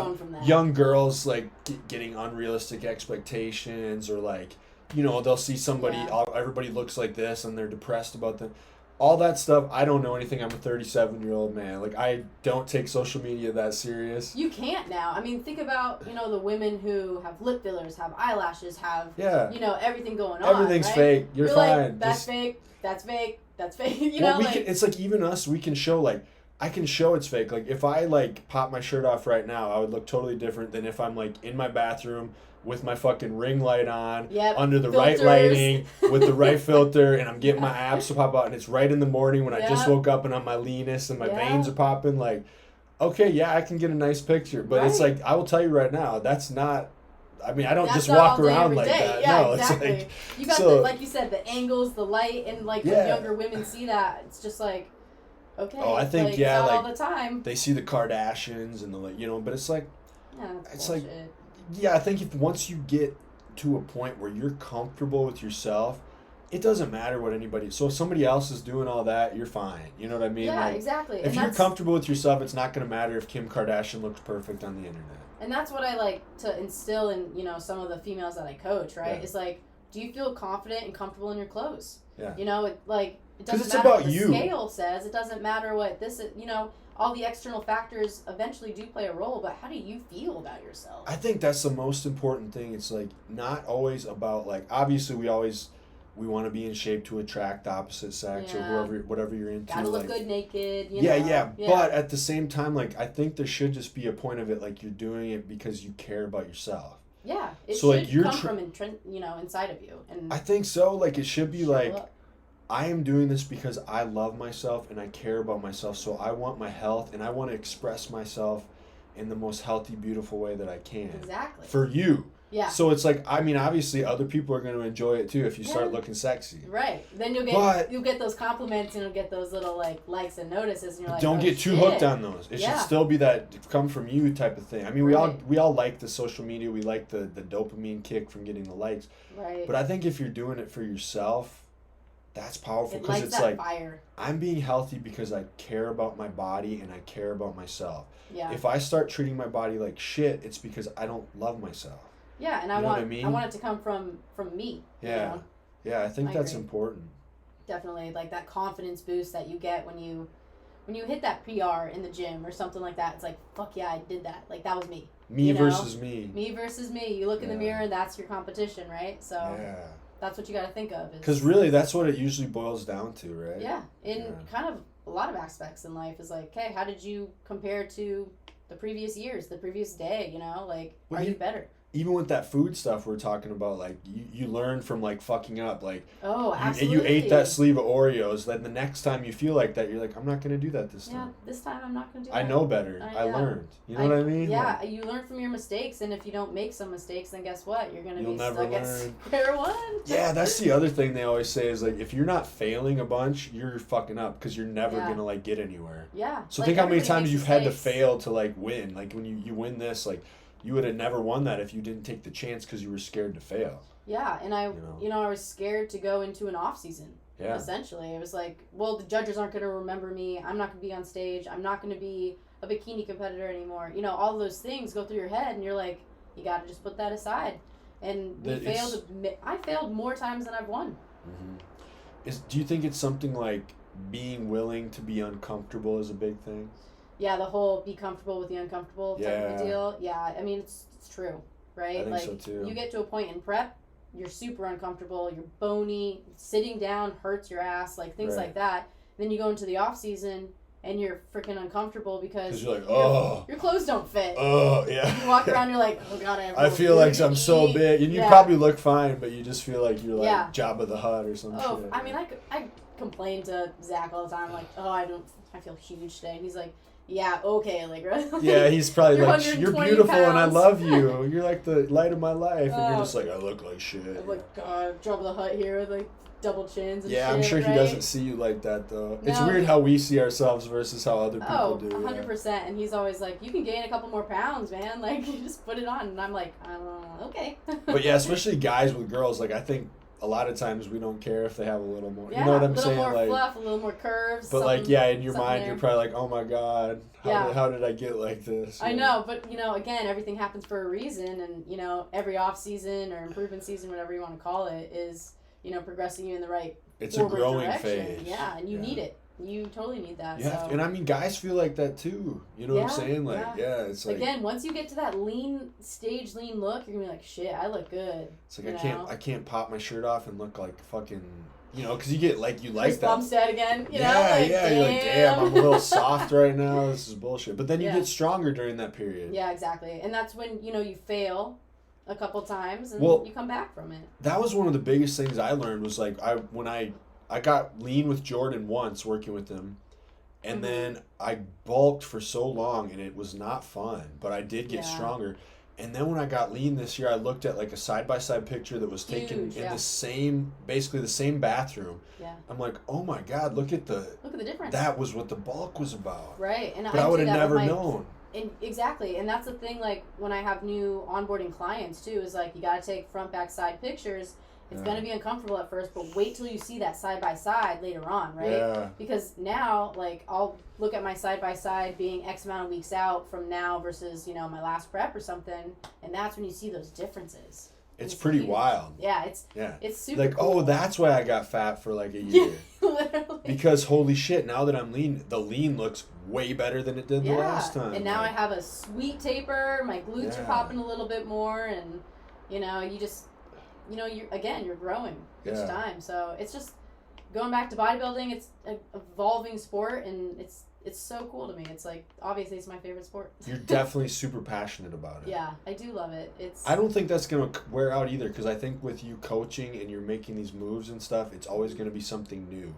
young girls like getting unrealistic expectations, or like, you know, they'll see somebody, everybody looks like this, and they're depressed about them. All that stuff, I don't know anything. I'm a 37-year-old man. Like, I don't take social media that serious. You can't now. I mean, think about, you know, the women who have lip fillers, have eyelashes, have, you know, everything going on. Everything's right? fake. You're fine. Like, that's fake. That's fake. That's fake. You know, like, it's like, even us, we can show, like, I can show it's fake. Like, if I, like, pop my shirt off right now, I would look totally different than if I'm, like, in my bathroom with my fucking ring light on, under the right lighting, with the right filter, and I'm getting my abs to pop out, and it's right in the morning when I just woke up and I'm my leanest and my veins are popping. Like, okay, yeah, I can get a nice picture, but it's like, I will tell you right now, that's not, I mean, I don't just walk around like that. Yeah, no, exactly. It's like, you got the, like you said, the angles, the light, and like when younger women see that, it's just like, okay. Oh, I think, like, like, all the time. They see the Kardashians and the, like, you know, but it's like, it's bullshit. like, yeah, I think if once you get to a point where you're comfortable with yourself, it doesn't matter what anybody. So if somebody else is doing all that, you're fine. You know what I mean? Yeah, like, exactly. If you're comfortable with yourself, it's not going to matter if Kim Kardashian looks perfect on the internet. And that's what I like to instill in, you know, some of the females that I coach. Right? Yeah. It's like, do you feel confident and comfortable in your clothes? Yeah. You know, it doesn't it's matter about what the you. scale says. It doesn't matter what this is. You know, all the external factors eventually do play a role, but how do you feel about yourself? I think that's the most important thing. It's like, not always about, like, obviously we want to be in shape to attract the opposite sex or whatever you're into. Gotta look like, good naked. You know? Yeah. But at the same time, like, I think there should just be a point of it, like, you're doing it because you care about yourself. Yeah, it so, should like, you're come from inside of you. And I think so. Like, it should be like, I am doing this because I love myself and I care about myself. So I want my health and I want to express myself in the most healthy, beautiful way that I can. Exactly. For you. Yeah. So it's like, I mean, obviously other people are going to enjoy it too if you start looking sexy. Right. Then you'll get those compliments and you'll get those little like likes and notices and you're like, don't get too hooked on those. It should still be that come from you type of thing. I mean, we all like the social media. We like the dopamine kick from getting the likes. Right. But I think if you're doing it for yourself, That's powerful It because lights it's that like fire. I'm being healthy because I care about my body and I care about myself. Yeah. If I start treating my body like shit, it's because I don't love myself. Yeah, and You know what I mean? I want it to come from me. Yeah. You know? Yeah, I think that's agree. important. Definitely, like that confidence boost that you get when you hit that PR in the gym or something like that. It's like, fuck yeah, I did that. Like that was me. Me versus me. Me versus me. You look in the mirror and that's your competition, right? So that's what you got to think of. Because really, that's what it usually boils down to, right? Yeah, in kind of a lot of aspects in life is like, hey, how did you compare to the previous years, the previous day? You know, like, are you better? Even with that food stuff we're talking about, like you learn from like fucking up, like absolutely. You ate that sleeve of Oreos, then the next time you feel like that, you're like, I'm not gonna do that this time. Yeah, this time I'm not gonna do that. I know better. I learned. You know what I mean? Yeah, like, you learn from your mistakes, and if you don't make some mistakes, then guess what? You're gonna be never stuck at square one. Yeah, that's the other thing they always say is like if you're not failing a bunch, you're fucking up because you're never gonna like get anywhere. Yeah. So like, think how many times you've had to fail to like win. Like when you win this, like. You would have never won that if you didn't take the chance because you were scared to fail. Yeah, and I was scared to go into an off season. Yeah. Essentially, it was like, well, the judges aren't going to remember me. I'm not going to be on stage. I'm not going to be a bikini competitor anymore. You know, all those things go through your head, and you're like, you got to just put that aside. And I failed more times than I've won. Mm-hmm. Do you think it's something like being willing to be uncomfortable is a big thing? Yeah, the whole be comfortable with the uncomfortable type of deal. Yeah, I mean, it's true, right? I think so too. You get to a point in prep, you're super uncomfortable, you're bony, sitting down hurts your ass, like things like that. Then you go into the off season and you're freaking uncomfortable because you're like, your clothes don't fit. Oh, yeah. You walk around, you're like, oh god, I feel like I'm so big, and you probably look fine, but you just feel like you're like Jabba the Hutt or some shit. I mean, I complain to Zach all the time, like, I feel huge today, and he's like. Yeah, okay, Allegra. Yeah, he's probably like, you're beautiful pounds. And I love you. You're like the light of my life. And you're just like, I look like shit. I'm like, God, Jabba the Hutt here with like double chins and shit. I'm sure he doesn't see you like that though. No. It's weird how we see ourselves versus how other people do. 100%. Yeah. And he's always like, you can gain a couple more pounds, man. Like, you just put it on. And I'm like, okay. But yeah, especially guys with girls, like I think a lot of times we don't care if they have a little more. You know what I'm saying? A little more like, fluff, a little more curves. But like, in your mind, you're probably like, oh my God, how did I get like this? I know, but again, everything happens for a reason, and every off season or improvement season, whatever you want to call it, is progressing you in the right. It's a growing direction. Phase. Yeah, and you need it. You totally need that. Yeah, and I mean, guys feel like that too. You know what I'm saying? Like, it's like again, once you get to that lean look, you're gonna be like, shit, I look good. It's like I can't pop my shirt off and look like fucking, because you get like you like Chris that. Bumstead again. You're like, damn, I'm a little soft right now. This is bullshit. But then you get stronger during that period. Yeah, exactly, and that's when you fail a couple times and you come back from it. That was one of the biggest things I learned was like when I got lean with Jordan once working with him, and then I bulked for so long and it was not fun, but I did get stronger. And then when I got lean this year, I looked at like a side-by-side picture that was taken in basically the same bathroom. Yeah. I'm like, oh my God, look at the difference. That was what the bulk was about. Right. And but I would have never known. And exactly. And that's the thing, like when I have new onboarding clients too, is like you got to take front, back, side pictures. It's going to be uncomfortable at first, but wait till you see that side-by-side later on, right? Yeah. Because now, like, I'll look at my side-by-side being X amount of weeks out from now versus, my last prep or something, and that's when you see those differences. It's pretty wild. Yeah, it's super like, cool. That's why I got fat for like a year. Literally. Because holy shit, now that I'm lean, the lean looks way better than it did the last time. And now I have a sweet taper, my glutes are popping a little bit more, and, you just... you're growing each time. So it's just going back to bodybuilding. It's an evolving sport, and it's so cool to me. It's like, obviously it's my favorite sport. You're definitely super passionate about it. Yeah, I do love it. I don't think that's going to wear out either, because I think with you coaching and you're making these moves and stuff, it's always going to be something new.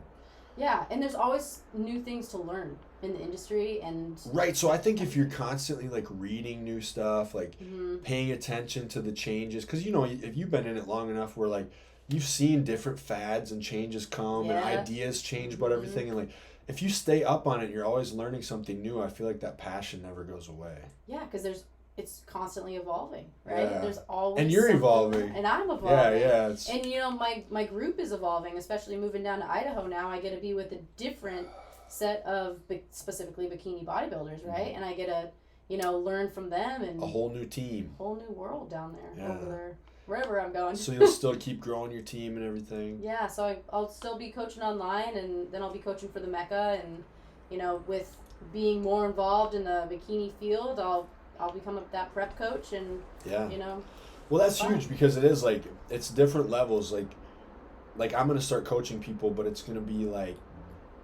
Yeah, and there's always new things to learn in the industry and... Right, so I think if you're constantly, like, reading new stuff, like, paying attention to the changes, because, if you've been in it long enough where, like, you've seen different fads and changes come and ideas change about everything, and, like, if you stay up on it, you're always learning something new, I feel like that passion never goes away. Yeah, because there's it's constantly evolving, right? Yeah. There's always And you're something, evolving. and I'm evolving. Yeah. And you know, my group is evolving, especially moving down to Idaho now. I get to be with a different set of specifically bikini bodybuilders, right? And I get to, you know, learn from them and a whole new team, whole new world down there, over there, wherever I'm going. So you'll still keep growing your team and everything. Yeah, so I'll still be coaching online, and then I'll be coaching for the Mecca, and you know, with being more involved in the bikini field, I'll become that prep coach, and you know. Well, that's huge because it is like it's different levels. Like I'm gonna start coaching people, but it's gonna be like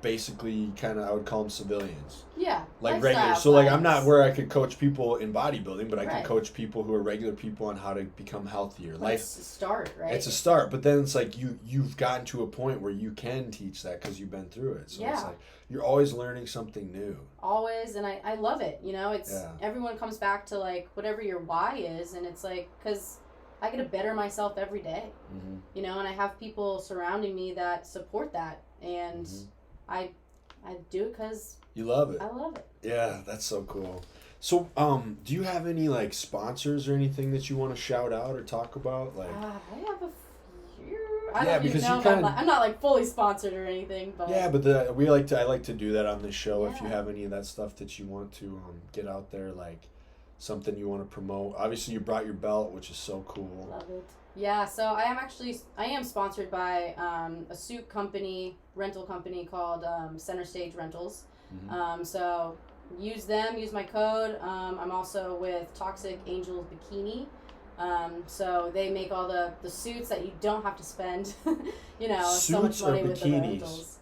basically kind of I would call them civilians. Yeah. Like regular. So like I'm not where I could coach people in bodybuilding, but I can coach people who are regular people on how to become healthier. But it's a start, right? It's a start, but then it's like you've gotten to a point where you can teach that because you've been through it. So it's like you're always learning something new. Always, and I love it. You know, it's everyone comes back to like whatever your why is, and it's like because I get to better myself every day. Mm-hmm. You know, and I have people surrounding me that support that, and I do it because you love it. I love it. Yeah, that's so cool. So, do you have any like sponsors or anything that you want to shout out or talk about? Like, I have a few. I don't even know if I'm not like fully sponsored or anything, but but I like to do that on this show. If you have any of that stuff that you want to get out there, like something you want to promote. Obviously, you brought your belt, which is so cool. Love it. Yeah, so I am sponsored by a suit company, rental company called Center Stage Rentals. Mm-hmm. So use them, use my code. I'm also with Toxic Angels Bikini. So they make all the suits that you don't have to spend, you know, so much money with the rentals.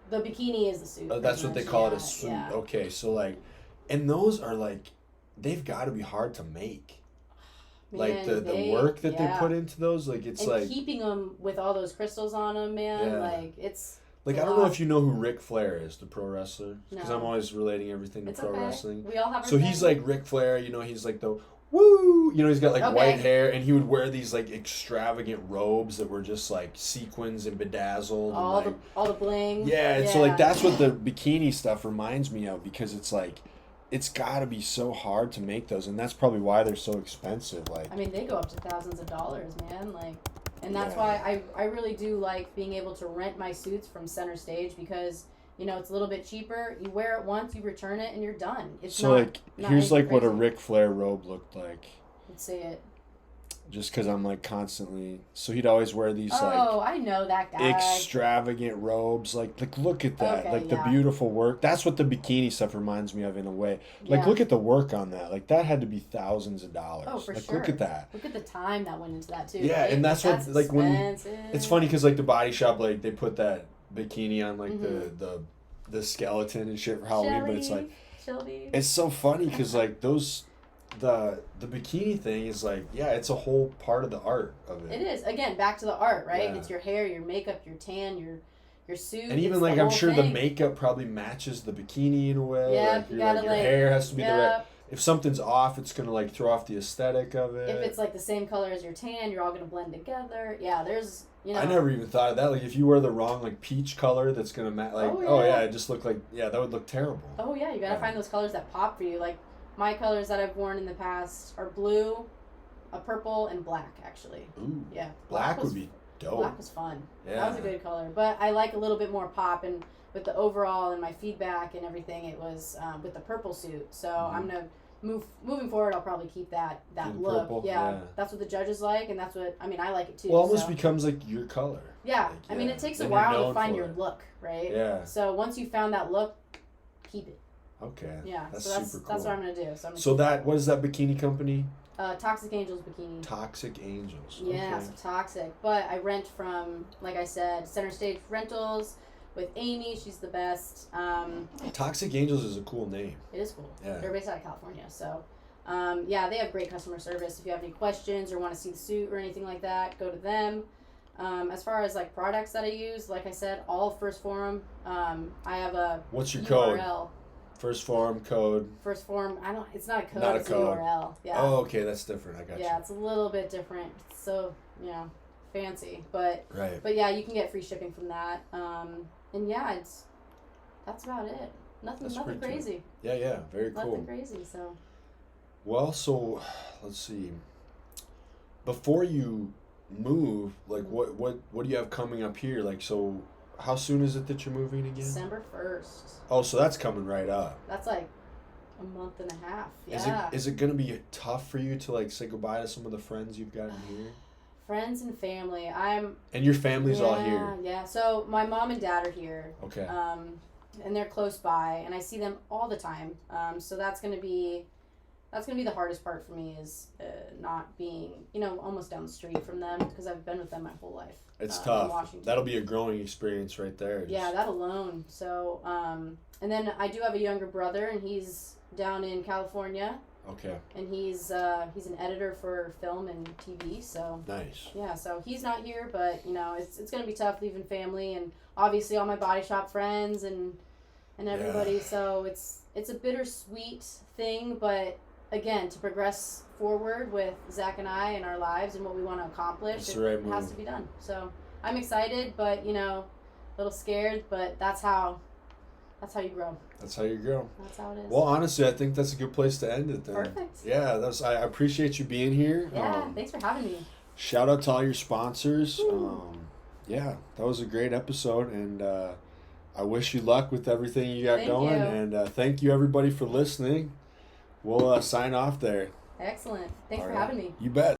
The bikini is the suit. That's what they call it, a suit. Yeah. Okay, so like, and those are like, they've got to be hard to make. Man, like the work that they put into those, like it's and like keeping them with all those crystals on them, man. Like it's like I don't know if you know who Ric Flair is, the pro wrestler, because I'm always relating everything to pro wrestling. We all have. So he's like Ric Flair, you know. He's like the woo, you know. He's got like white hair, and he would wear these like extravagant robes that were just like sequins and bedazzled. All and, all the bling. Yeah, and so like that's what the bikini stuff reminds me of because it's like. It's got to be so hard to make those, and that's probably why they're so expensive. Like, I mean, they go up to thousands of dollars, man. Like, and that's why I really do like being able to rent my suits from Center Stage because you know it's a little bit cheaper. You wear it once, you return it, and you're done. It's so not, like not here's like crazy. What a Ric Flair robe looked like. Let's see it. Just because I'm like constantly, so he'd always wear these I know that guy. Extravagant robes, like look at that, the beautiful work. That's what the bikini stuff reminds me of in a way. Like look at the work on that. Like that had to be thousands of dollars. Oh, for like, sure. Look at that. Look at the time that went into that too. Yeah, and that's what like expensive. When it's funny because like the body shop like they put that bikini on like the skeleton and shit for Halloween, but it's like it's so funny because like those. The bikini thing is like it's a whole part of the art of it. It is again back to the art, right? It's your hair, your makeup, your tan, your suit, and even like I'm sure the makeup probably matches the bikini in a way. Yeah, like, your hair has to be the right. If something's off, it's gonna like throw off the aesthetic of it. If it's like the same color as your tan, you're all gonna blend together. Yeah, there's I never even thought of that. Like if you wear the wrong like peach color, that's gonna match. Like it just look like that would look terrible. Oh yeah, you gotta find those colors that pop for you. Like my colors that I've worn in the past are blue, a purple, and black, actually. Ooh. Yeah. Black would be dope. Black was fun. Yeah. That was a good color. But I like a little bit more pop, and with the overall and my feedback and everything, it was with the purple suit. So I'm going to moving forward, I'll probably keep that look. Purple? Yeah. That's what the judges like, and that's what, I like it too. Well, it almost becomes like your color. Yeah. Like, it takes a while to find your look, right? Yeah. So once you found that look, keep it. Okay. Yeah, that's super cool. That's what I'm gonna do. So what is that bikini company? Toxic Angels Bikini. Toxic Angels. Yeah, okay. So toxic. But I rent from, like I said, Center Stage Rentals with Amy. She's the best. Toxic Angels is a cool name. It is cool. Yeah. They're based out of California, so they have great customer service. If you have any questions or want to see the suit or anything like that, go to them. As far as like products that I use, like I said, all First Forum. I have a What's your URL. Code? First Forum code. First Forum. It's not a code. Not a it's code. a URL. Yeah. Oh, okay, that's different. I got you. Yeah, it's a little bit different. It's so fancy, but right. But yeah, you can get free shipping from that. And that's about it. Nothing crazy. Yeah, very cool. Nothing crazy. So. Well, so let's see. Before you move, like what do you have coming up here? Like, so how soon is it that you're moving again? December 1st. Oh, so that's coming right up. That's like a month and a half. Yeah. Is it gonna be tough for you to like say goodbye to some of the friends you've got in here? Friends and family. And your family's all here. Yeah. So my mom and dad are here. Okay. And they're close by, and I see them all the time. So that's gonna be the hardest part for me is not being, almost down the street from them because I've been with them my whole life. It's in tough. Washington. That'll be a growing experience right there. Yeah, that alone. So, and then I do have a younger brother, and he's down in California. Okay. And he's an editor for film and TV. So nice. Yeah, so he's not here, but it's gonna be tough leaving family and obviously all my body shop friends and everybody. Yeah. So it's a bittersweet thing, but again, to progress forward with Zach and I and our lives and what we want to accomplish, it has to be done. So I'm excited, but a little scared, but that's how you grow. That's how you grow. That's how it is. Well, honestly, I think that's a good place to end it then. Perfect. Yeah, I appreciate you being here. Yeah, thanks for having me. Shout out to all your sponsors. Yeah, that was a great episode, and I wish you luck with everything you got going. You. And thank you, everybody, for listening. We'll sign off there. Excellent. Thanks for having me. You bet.